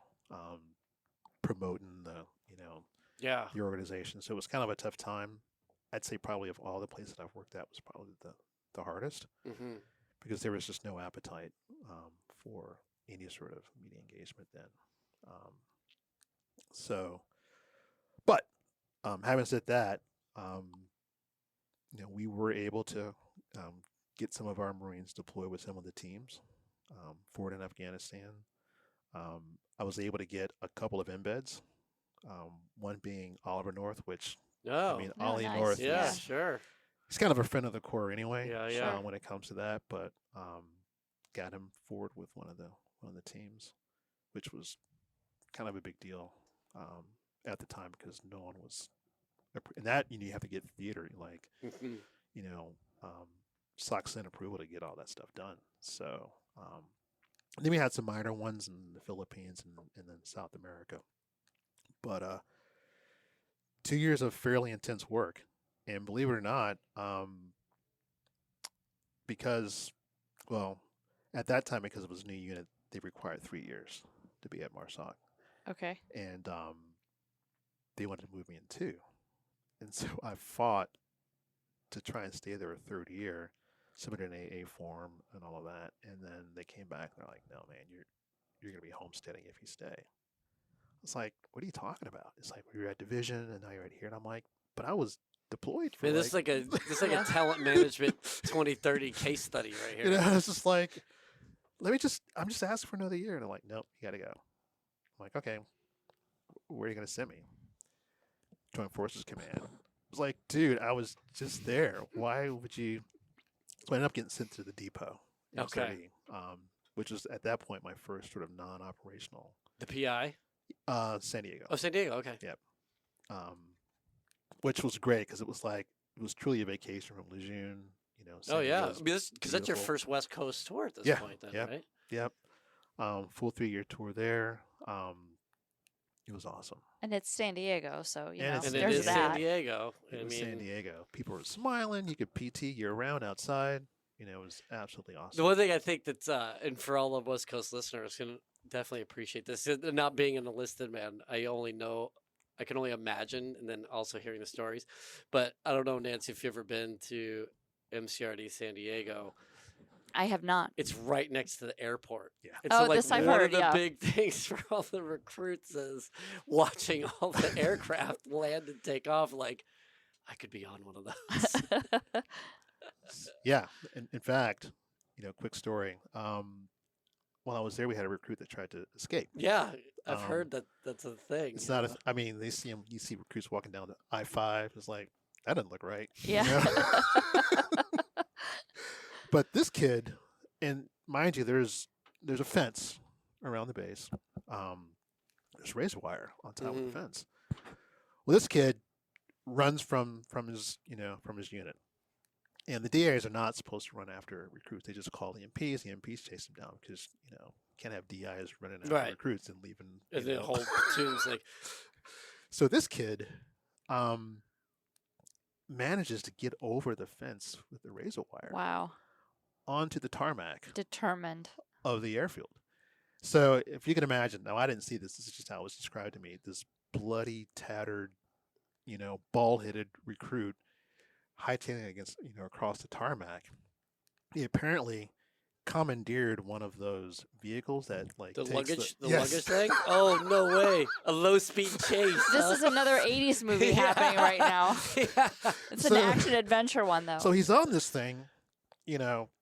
promoting the organization. So it was kind of a tough time. I'd say probably of all the places I've worked at was probably the hardest, because there was just no appetite for any sort of media engagement then. But having said that, we were able to get some of our Marines deployed with some of the teams forward in Afghanistan. I was able to get a couple of embeds, one being Oliver North, which, Ollie nice. North, yeah, sure. He's kind of a friend of the Corps anyway. Yeah. When it comes to that, but got him forward with one of the teams, which was kind of a big deal at the time, because no one was. And that you have to get theater, like SOC sent approval to get all that stuff done. So then we had some minor ones in the Philippines and then South America. But 2 years of fairly intense work, and believe it or not, because at that time, because it was a new unit, they required 3 years to be at MARSOC. Okay. And they wanted to move me in 2. And so I fought to try and stay there a third year, submitted an AA form and all of that. And then they came back and they're like, "No, man, you're going to be homesteading if you stay." It's like, "What are you talking about?" It's like, "We were at division and now you're right here." And I'm like, "But I was deployed for." Man, this is like a talent management 2030 case study right here. It's just like, I'm just asking for another year. And they're like, "Nope, you got to go." I'm like, "Okay, where are you going to send me?" Joint Forces Command. I was like, "Dude, I was just there. Why would you?" So I ended up getting sent to the depot. Okay. Which was at that point my first sort of non-operational. The PI? San Diego. Oh, San Diego. Okay. Yep. Which was great, because it was truly a vacation from Lejeune. Oh yeah, because that's your first West Coast tour at this point, then, right? Yep. Full 3-year tour there. It was awesome. And it's San Diego, so and there's it is that. San Diego. It was San Diego. People were smiling. You could PT year-round outside. It was absolutely awesome. The one thing I think that's, and for all of West Coast listeners, can definitely appreciate this. Not being an enlisted man, I can only imagine, and then also hearing the stories. But I don't know, Nancy, if you've ever been to MCRD San Diego. I have not. It's right next to the airport. Yeah. It's this I've one heard, of the big things for all the recruits is watching all the aircraft land and take off. Like, I could be on one of those. Yeah. In fact, quick story. while I was there, we had a recruit that tried to escape. Yeah, I've heard that that's a thing. It's not. I mean, they see him. You see recruits walking down the I-5. It's like that doesn't look right. Yeah. You know? But this kid, and mind you, there's a fence around the base. There's razor wire on top of the fence. Well, this kid runs from his unit. And the DAs are not supposed to run after recruits. They just call the MPs. The MPs chase them down because, can't have DIs running after recruits and leaving. And the whole platoon's like. So this kid manages to get over the fence with the razor wire. Wow. Onto the tarmac. Determined. Of the airfield. So if you can imagine, now I didn't see this. This is just how it was described to me. This bloody, tattered, bald-headed recruit hightailing against, across the tarmac. He apparently commandeered one of those vehicles that the takes luggage yes. thing. Oh no way! A low-speed chase. This is another '80s movie happening right now. Yeah. It's an action-adventure one, though. So he's on this thing,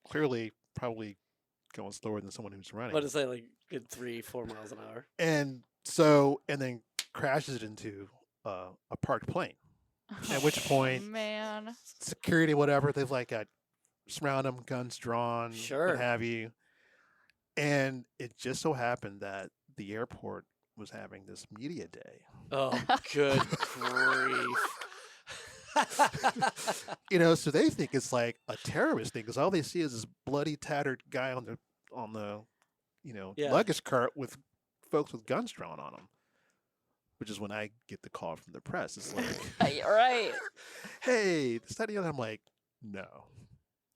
clearly probably going slower than someone who's running. What is that, like good 3-4 miles an hour? And then crashes it into a parked plane. At which point, man, security, whatever, they've got surround them, guns drawn, sure, what have you. And it just so happened that the airport was having this media day. Oh, good grief! So they think it's like a terrorist thing because all they see is this bloody, tattered guy on the luggage cart with folks with guns drawn on them. Which is when I get the call from the press. It's like, you're right. Hey, this, that, and the other. I'm like, no,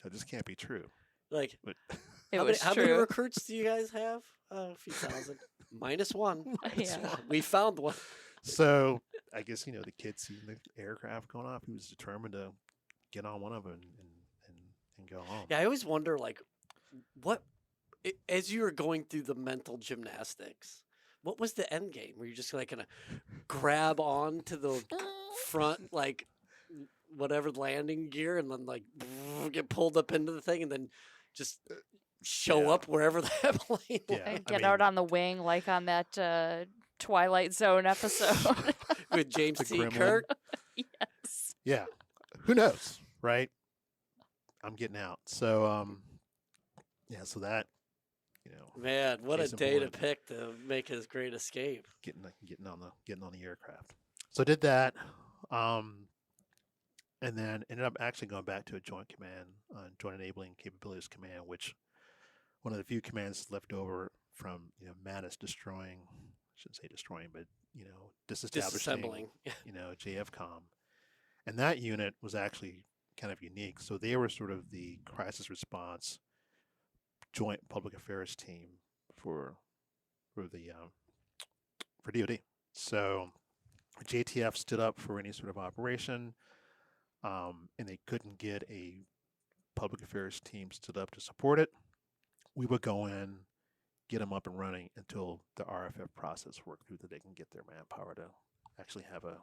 this can't be true. Like, but how many recruits do you guys have? A few thousand. -1. -1. We found one. So I guess the kid seeing the aircraft going off. He was determined to get on one of them and go home. Yeah, I always wonder, what as you were going through the mental gymnastics. What was the end game? Were you just gonna grab on to the front, whatever landing gear, and then get pulled up into the thing, and then just show up wherever that plane was? And get out on the wing, like on that Twilight Zone episode with James T. Kirk. Yes. Yeah. Who knows, right? I'm getting out. So, so that. Man, what a day to pick to make his great escape. Getting on the aircraft. So I did that, and then ended up actually going back to a joint command, joint enabling capabilities command, which one of the few commands left over from Mattis destroying, I shouldn't say destroying, but disassembling, JFCOM, and that unit was actually kind of unique. So they were sort of the crisis response joint public affairs team for DoD. So JTF stood up for any sort of operation, and they couldn't get a public affairs team stood up to support it. We would go in, get them up and running until the RFF process worked through that they can get their manpower to actually have a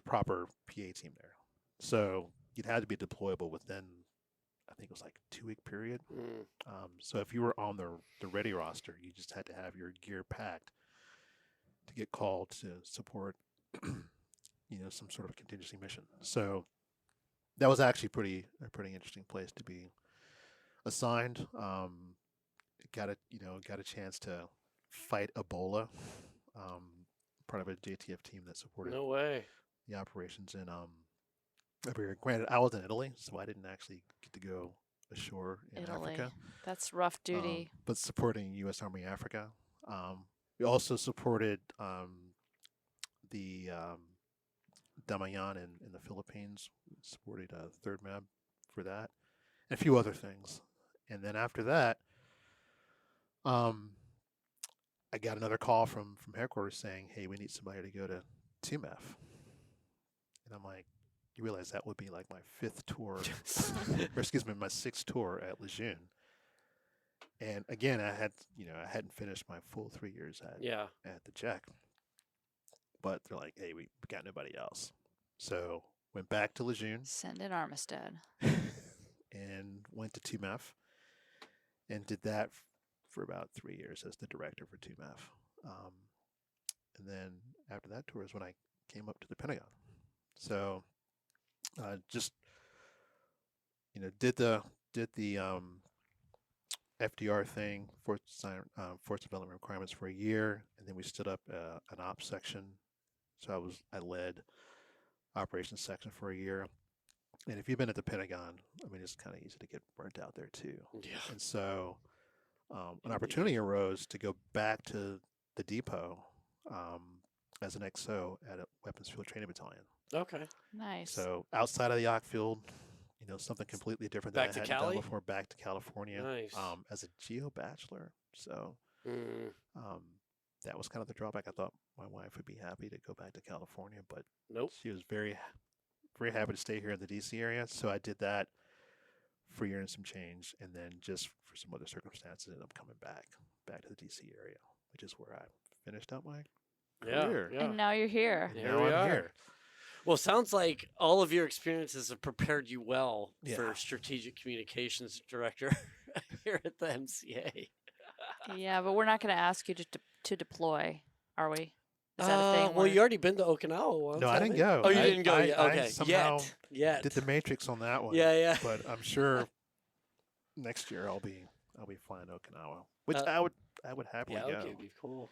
proper PA team there. So it had to be deployable within, I think it was like a 2-week period. So if you were on the ready roster, you just had to have your gear packed to get called to support, some sort of contingency mission. So that was actually a pretty interesting place to be assigned. Got a chance to fight Ebola. Part of a JTF team that supported. No way. The operations in Granted, I was in Italy, so I didn't actually get to go ashore in Africa. That's rough duty. But supporting U.S. Army Africa. We also supported the Damayan in the Philippines. We supported 3rd MAB for that. And a few other things. And then after that, I got another call from headquarters saying, hey, we need somebody to go to TMF. And I'm like, you realize that would be like my 5th tour, or my 6th tour at Lejeune. And again, I hadn't finished my full 3 years at the JEC. But they're like, hey, we got nobody else. So went back to Lejeune. Send in Armistead. and went to 2MEF and did that for about 3 years as the director for 2MEF. And then after that tour is when I came up to the Pentagon. So just did the FDR thing, force development requirements for a year, and then we stood up an ops section. So I led operations section for a year. And if you've been at the Pentagon, I mean, it's kind of easy to get burnt out there too. Yeah. And so an opportunity arose to go back to the depot as an XO at a weapons field training battalion. Okay. Nice. So outside of the Ock field, something completely different Back than I to hadn't Cali? done before. Back to California. Nice. As a geo bachelor. So Mm. that was kind of the drawback. I thought my wife would be happy to go back to California, but Nope. she was very, very happy to stay here in the DC area. So I did that for a year and some change, and then just for some other circumstances, ended up coming back to the DC area, which is where I finished up my career. Yeah. And now you're here. And Here now we I'm are. here. Well, sounds like all of your experiences have prepared you well Yeah. for strategic communications director here at the MCA. Yeah, but we're not going to ask you to deploy, are we? Is that a thing? Well, where- you already been to Okinawa once. No, I didn't haven't you? go. Oh, you I- didn't go I- yet. I Okay. somehow Yet. Did the Matrix on that one. Yeah. But I'm sure next year I'll be flying to Okinawa, which I would happily Yeah, go. okay, it'd be cool.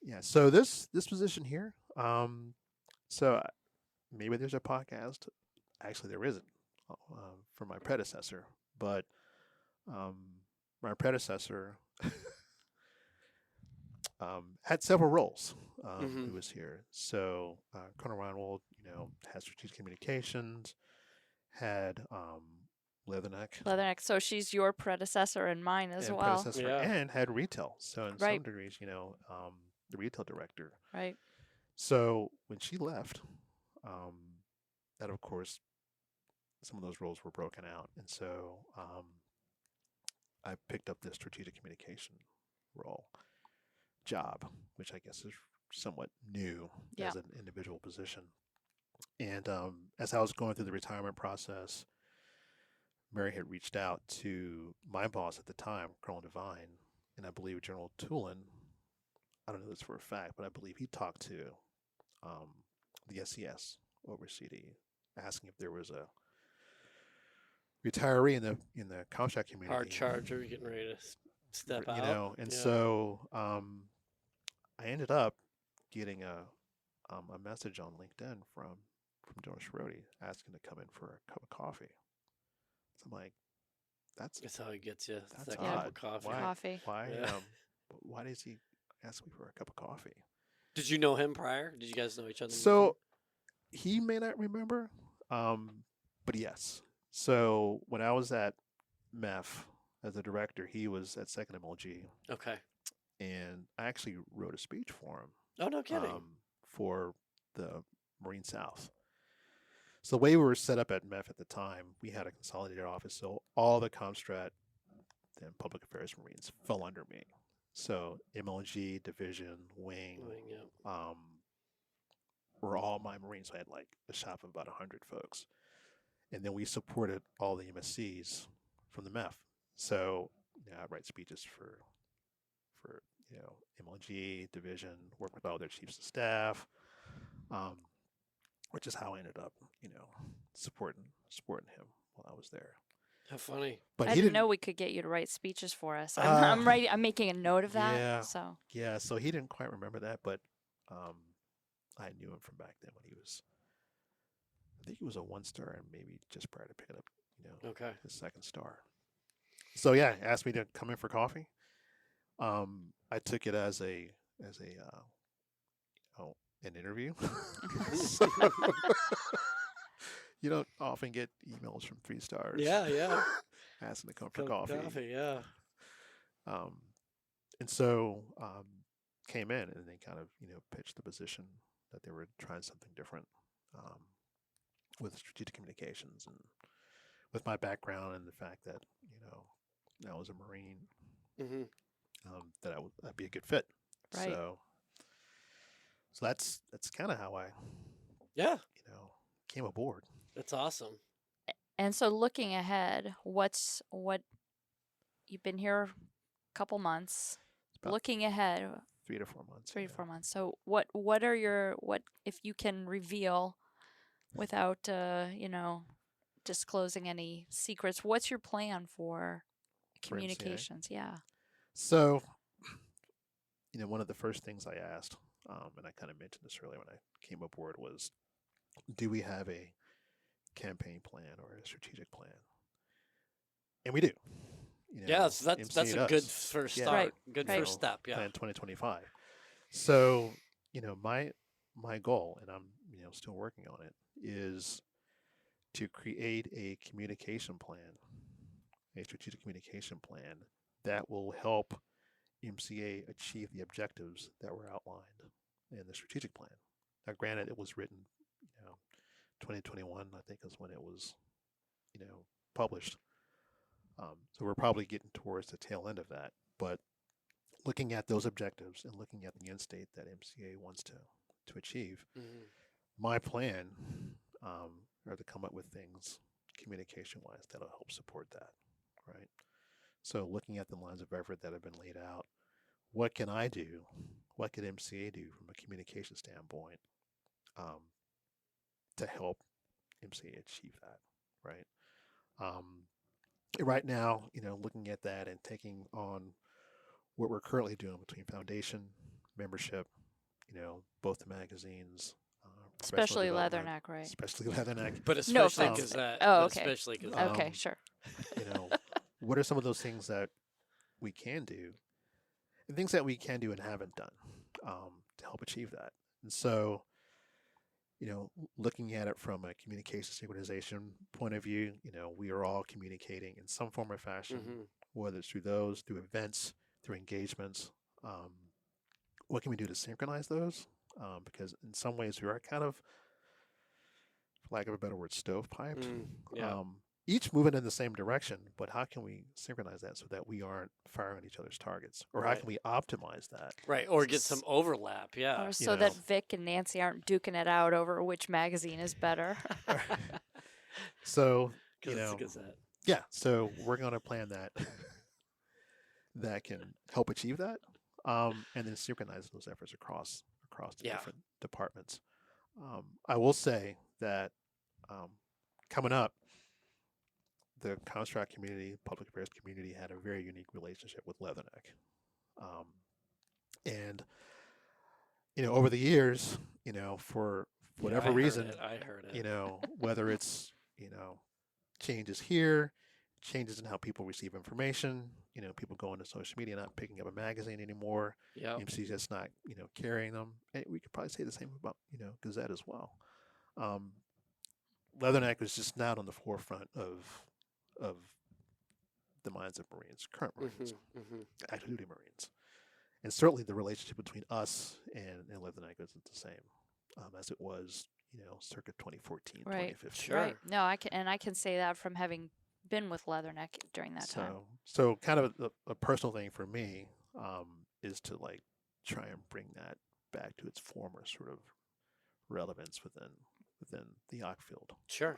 Yeah. So this position here, so maybe there's a podcast. Actually, there isn't for my predecessor, but my predecessor had several roles. Who was here? So Colonel Ronald, had strategic communications, had Leatherneck. Leatherneck. So she's your predecessor and mine as and well. predecessor, Yeah. and had retail. So in Right. some degrees, the retail director. Right. So when she left, that of course, some of those roles were broken out, and so I picked up the strategic communication job, which I guess is somewhat new Yeah. as an individual position. And as I was going through the retirement process, Mary had reached out to my boss at the time, Colonel Devine, and I believe General Tulin. I don't know this for a fact, but I believe he talked to the SES over CD, asking if there was a retiree in the contract community. Hard charger, getting ready to step out. And Yeah. so I ended up getting a message on LinkedIn from General Schroeder asking to come in for a cup of coffee. So I'm like, that's how he gets you. that's That odd. cup of coffee. Why? Coffee. Why? Yeah. Why does he ask me for a cup of coffee? Did you know him prior? Did you guys know each other? So he may not remember, but yes. So when I was at MEF as a director, he was at 2nd MLG, okay. and I actually wrote a speech for him. Oh, no kidding. For the Marine South. So the way we were set up at MEF at the time, we had a consolidated office, so all the Comstrat and Public Affairs Marines fell under me. So MLG, Division, Wing, Yeah. were all my Marines. So I had like a shop of about 100 folks. And then we supported all the MSCs from the MEF. So I write speeches for MLG, Division, work with all their chiefs of staff, which is how I ended up, supporting him while I was there. How funny. But I he didn't know we could get you to write speeches for us. I'm making a note of that. Yeah. So Yeah, so he didn't quite remember that, but I knew him from back then when I think he was a 1-star and maybe just prior to picking up, Okay. his 2nd star. So yeah, asked me to come in for coffee. I took it as an interview. So, you don't often get emails from 3 stars. Yeah. Asking to come for Cup of coffee. Yeah. And so came in and they kind of, pitched the position that they were trying something different with strategic communications and with my background and the fact that, I was a Marine, Mm-hmm. that I'd be a good fit. Right. So that's kind of how I, Yeah. came aboard. That's awesome. And so looking ahead, what you've been here a couple months. About Looking ahead, 3 to 4 months. 3 to yeah. 4 months. So what are your what if you can reveal without disclosing any secrets? What's your plan for For MCA? communications? Yeah. So, one of the first things I asked, and I kind of mentioned this earlier when I came aboard, was, do we have a campaign plan or a strategic plan? And we do. Yeah, so that's MCA a good does. first Yeah. start. Right, Good right. first step. Yeah. Plan 2025. So, my goal, and I'm still working on it, is to create a communication plan, a strategic communication plan that will help MCA achieve the objectives that were outlined in the strategic plan. Now, granted, it was written, 2021, I think, is when it was, published. So we're probably getting towards the tail end of that. But looking at those objectives and looking at the end state that MCA wants to achieve, Mhm. my plan are to come up with things communication-wise that'll help support that, right? So looking at the lines of effort that have been laid out, what can I do? What can MCA do from a communication standpoint to help MCA achieve that, right? Right now, looking at that and taking on what we're currently doing between foundation, membership, both the magazines, professional Especially development, Leatherneck, right? especially Leatherneck. But No especially offense. Gazette. Oh, but okay. Especially Gazette. Okay, Um, sure. What are some of those things that we can do, and things that we can do and haven't done to help achieve that? And so, looking at it from a communication synchronization point of view, we are all communicating in some form or fashion, Mhm. whether it's through events, through engagements. What can we do to synchronize those? Because in some ways we are kind of, for lack of a better word, stovepipe. Yeah. Each moving in the same direction, but how can we synchronize that so that we aren't firing at each other's targets? Or how Right. can we optimize that? Right. Or get some overlap. Yeah. Or so that Vic and Nancy aren't duking it out over which magazine is better. So, Because it's a Gazette. yeah, so we're going to plan that that can help achieve that, and then synchronize those efforts across the Yeah. different departments. I will say that coming up, the construct community, public affairs community, had a very unique relationship with Leatherneck, and over the years, for whatever reason, I heard it. whether it's changes here, changes in how people receive information, people going to social media, not picking up a magazine anymore. Yeah. MC's just not, carrying them. And we could probably say the same about, Gazette as well. Leatherneck was just not on the forefront of the minds of Marines, current Marines, active duty Marines. And certainly the relationship between us and Leatherneck isn't the same as it was, circa 2014, Right. 2015. Sure. Right. No, I can say that from having been with Leatherneck during that time. So kind of a personal thing for me is to try and bring that back to its former sort of relevance within the Ock field. Sure.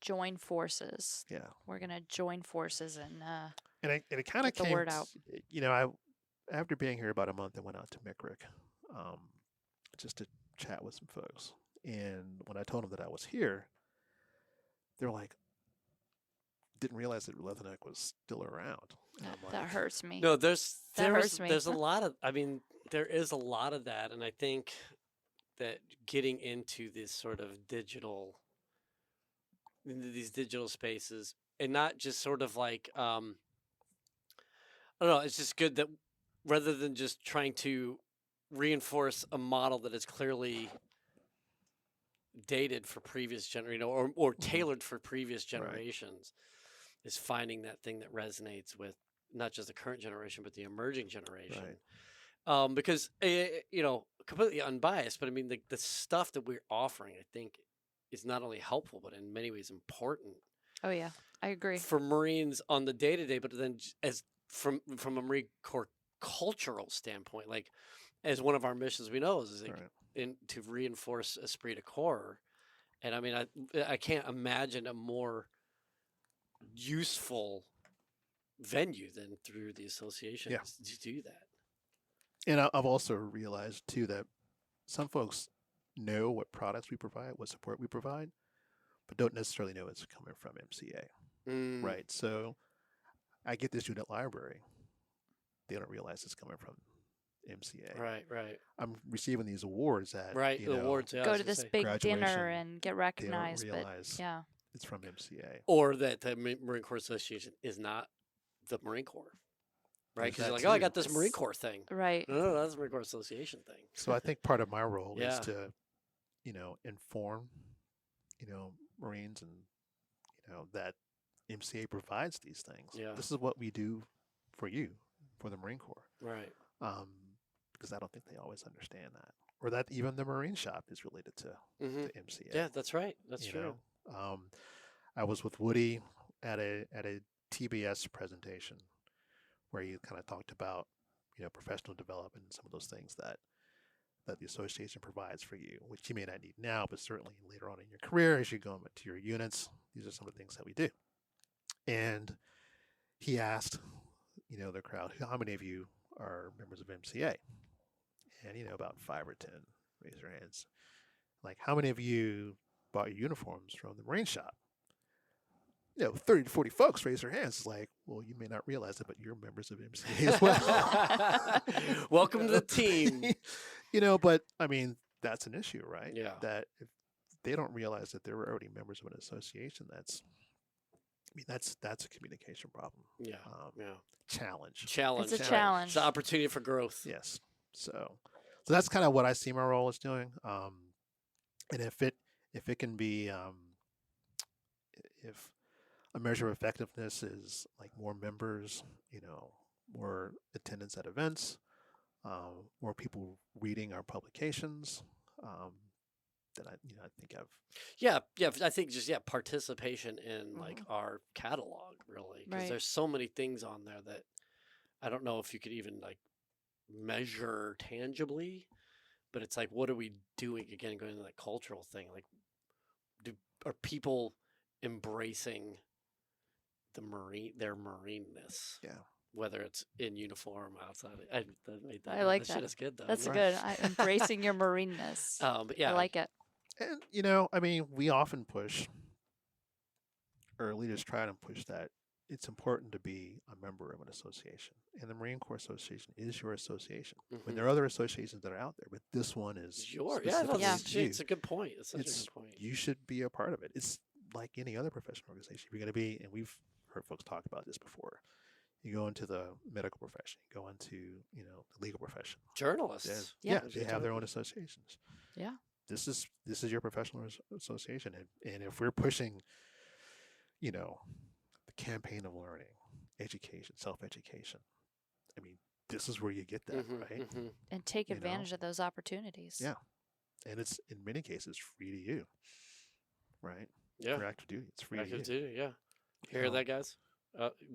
Join forces. Yeah. We're gonna join forces and it kind of get the came word out. After being here about a month, I went out to McRick just to chat with some folks. And when I told them that I was here, they're like, didn't realize that Leatherneck was still around. And I'm That like, hurts me. No, That hurts me. there's a lot of there is a lot of that, and I think that getting into this sort of into these digital spaces, and not just sort of I don't know, it's just good that rather than just trying to reinforce a model that is clearly dated for previous or tailored for previous generations, is finding that thing that resonates with not just the current generation but the emerging generation. Right. Because completely unbiased, but I mean the stuff that we're offering, I think, is not only helpful but in many ways important Oh yeah, I agree. for Marines on the day-to-day, but then as from a Marine Corps cultural standpoint, as one of our missions we know is to reinforce esprit de corps. And I mean, I can't imagine a more useful venue then through the association Yeah. to do that. And I've also realized too that some folks know what products we provide, what support we provide, but don't necessarily know it's coming from MCA, Mm, right? So I get this student library. They don't realize it's coming from MCA. Right, right, I'm receiving these awards at, right. The awards. Yeah, I Go was to gonna this say. big dinner graduation, and get they don't recognized, but realize yeah. it's from MCA. Or that the Marine Corps Association is not the Marine Corps, right? There's Because you're that like, oh, I too. got this Marine Corps thing. Right. No, that's the Marine Corps Association thing. So I think part of my role is Yeah. to, inform, Marines and, that MCA provides these things. Yeah. This is what we do for you, for the Marine Corps. Right. Because I don't think they always understand that. Or that even the Marine shop is related to Hmm. MCA. Yeah, that's right. That's you true. know. I was with Woody at a TBS presentation where he kind of talked about, professional development and some of those things that the association provides for you, which you may not need now, but certainly later on in your career as you go into your units. These are some of the things that we do. And he asked, the crowd, how many of you are members of MCA? And, about 5 or 10 raise their hands. Like, how many of you bought your uniforms from the Marine shop? 30 to 40 folks raise their hands. It's like, well, you may not realize it, but you're members of MCA as well. Welcome to the team. But I mean, that's an issue, right? Yeah. That if they don't realize that they're already members of an association, that's a communication problem. Yeah. Yeah. Challenge. Challenge. It's a right. challenge. It's an opportunity for growth. Yes. So that's kind of what I see my role as doing. And if it can be, if a measure of effectiveness is like more members, more attendance at events, more people reading our publications, then I think I've Yeah. I think just participation in like our catalog really, because Right. there's so many things on there that I don't know if you could even like measure tangibly, but it's like, what are we doing again? Going to that cultural thing, like, are people embracing their marineness? Yeah. Whether it's in uniform, outside. I like that. that. Shit is good though. That's Yeah. good. Embracing your marineness. But yeah, I like it. And I mean, we often push, or leaders try to push that it's important to be a member of an association, and the Marine Corps Association is your association. I mean, there are other associations that are out there, but this one is Yours. Yeah, specifically it's a good point. It's such a It's- good point. You should be a part of it. It's like any other professional organization. You're going to be, and we've heard folks talk about this before. You go into the medical profession, you go into the legal profession. Journalists. Yeah. They have their own associations. Yeah. This is your professional association, and if we're pushing, the campaign of learning, education, self-education, I mean, this is where you get that, right? And take You know? advantage of those opportunities. Yeah. And it's in many cases free to you, right? Yeah. For active duty, it's free to you. Active duty. Yeah. You Hear know? that, guys?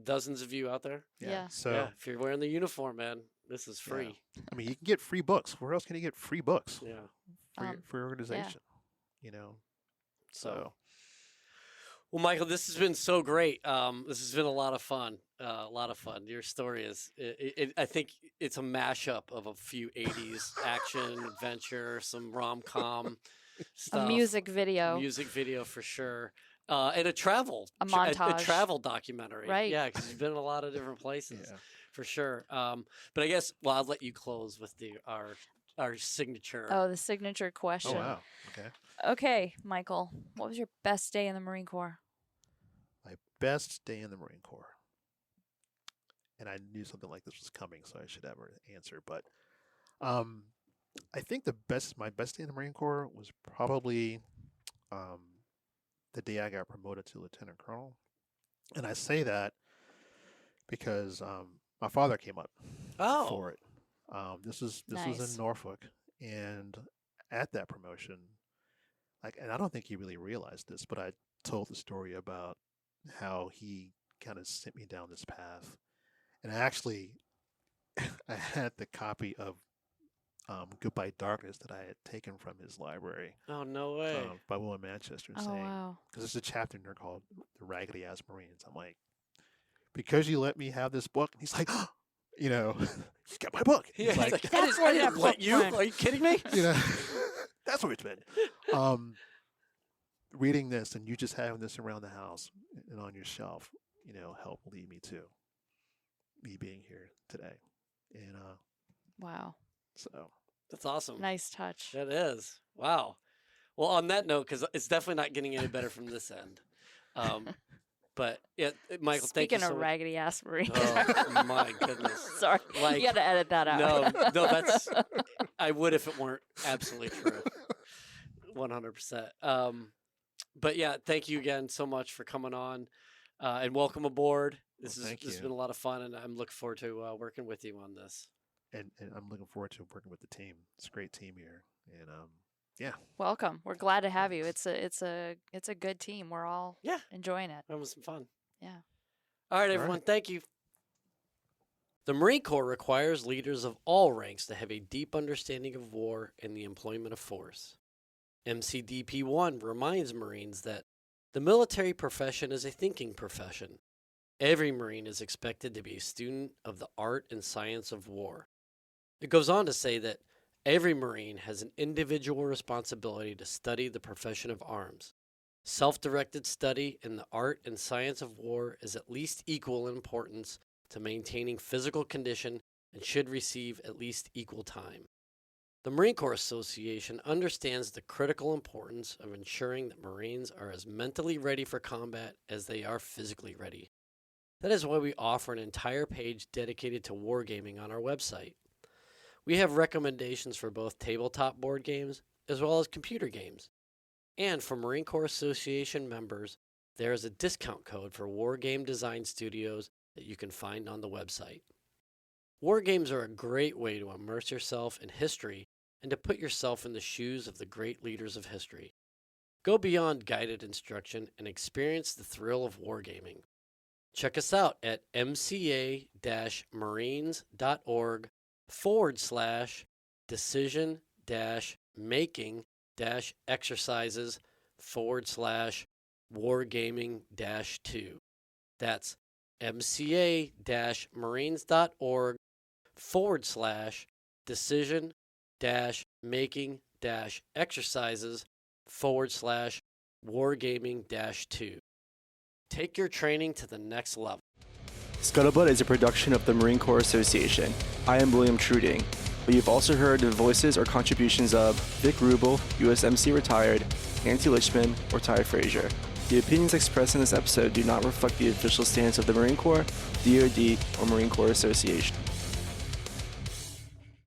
Dozens of you out there. Yeah. So yeah. If you're wearing the uniform, man, this is free. I mean, you can get free books. Where else can you get free books Yeah. for your organization? So Well, Michael, this has been so great. This has been a lot of fun. Your story is, I think it's a mashup of a few 80s action, adventure, some rom-com stuff. A music video. Music video for sure. And a travel. A a montage. travel documentary. Right. Yeah, because you've been in a lot of different places. yeah. For sure. But I guess, I'll let you close with our signature. Oh, the signature Oh question. wow. Okay. Okay, Michael, what was your best day in the Marine Corps? My best day in the Marine Corps. And I knew something like this was coming, so I should have an answer. But I think my best day in the Marine Corps was probably the day I got promoted to lieutenant colonel. And I say that because my father came up for it. This was Nice. in Norfolk, and at that promotion, and I don't think he really realized this, but I told the story about how he kind of sent me down this path, and I had the copy of Goodbye Darkness that I had taken from his library Oh, no way. by William Manchester, Oh, saying, wow. because there's a chapter in there called The Raggedy Ass Marines. I'm like, because you let me have this book. And he's like, you know, you got my book. Yeah, He's he's like, like, "That's I where didn't that let book you. went." Are you kidding me? you know, that's where it's been. Reading this and you just having this around the house and on your shelf, you know, helped lead me to me being here today. And Wow. so That's awesome. Nice touch. That is. Wow. Well, on that note, because it's definitely not getting any better from this end. But yeah, Michael, thank you Speaking so of much. raggedy ass Marine. Oh, my goodness. Sorry. Like, you got to edit that out. No, that's. I would if it weren't absolutely true. 100%. But yeah, thank you again so much for coming on, and welcome aboard. This Well, thank has you. been a lot of fun, and I'm looking forward to working with you on this. and I'm looking forward to working with the team. It's a great team here. And yeah. Welcome. We're glad to have you. It's a good team. We're all Yeah. enjoying it. Having some fun. Yeah. All right, All everyone. right. Thank you. The Marine Corps requires leaders of all ranks to have a deep understanding of war and the employment of force. MCDP 1 reminds Marines that the military profession is a thinking profession. Every Marine is expected to be a student of the art and science of war. It goes on to say that every Marine has an individual responsibility to study the profession of arms. Self-directed study in the art and science of war is at least equal in importance to maintaining physical condition and should receive at least equal time. The Marine Corps Association understands the critical importance of ensuring that Marines are as mentally ready for combat as they are physically ready. That is why we offer an entire page dedicated to wargaming on our website. We have recommendations for both tabletop board games as well as computer games. And for Marine Corps Association members, there is a discount code for War Game Design Studios that you can find on the website. War games are a great way to immerse yourself in history and to put yourself in the shoes of the great leaders of history. Go beyond guided instruction and experience the thrill of wargaming. Check us out at mca-marines.org/decision-making-exercises/wargaming-2. That's mca-marines.org/decision-making-exercises/wargaming-2. Take your training to the next level. Scuttlebutt is a production of the Marine Corps Association. I am William Truding, but you've also heard the voices or contributions of Vic Rubel, USMC retired, Nancy Lichman, or Ty Frazier. The opinions expressed in this episode do not reflect the official stance of the Marine Corps, DoD, or Marine Corps Association.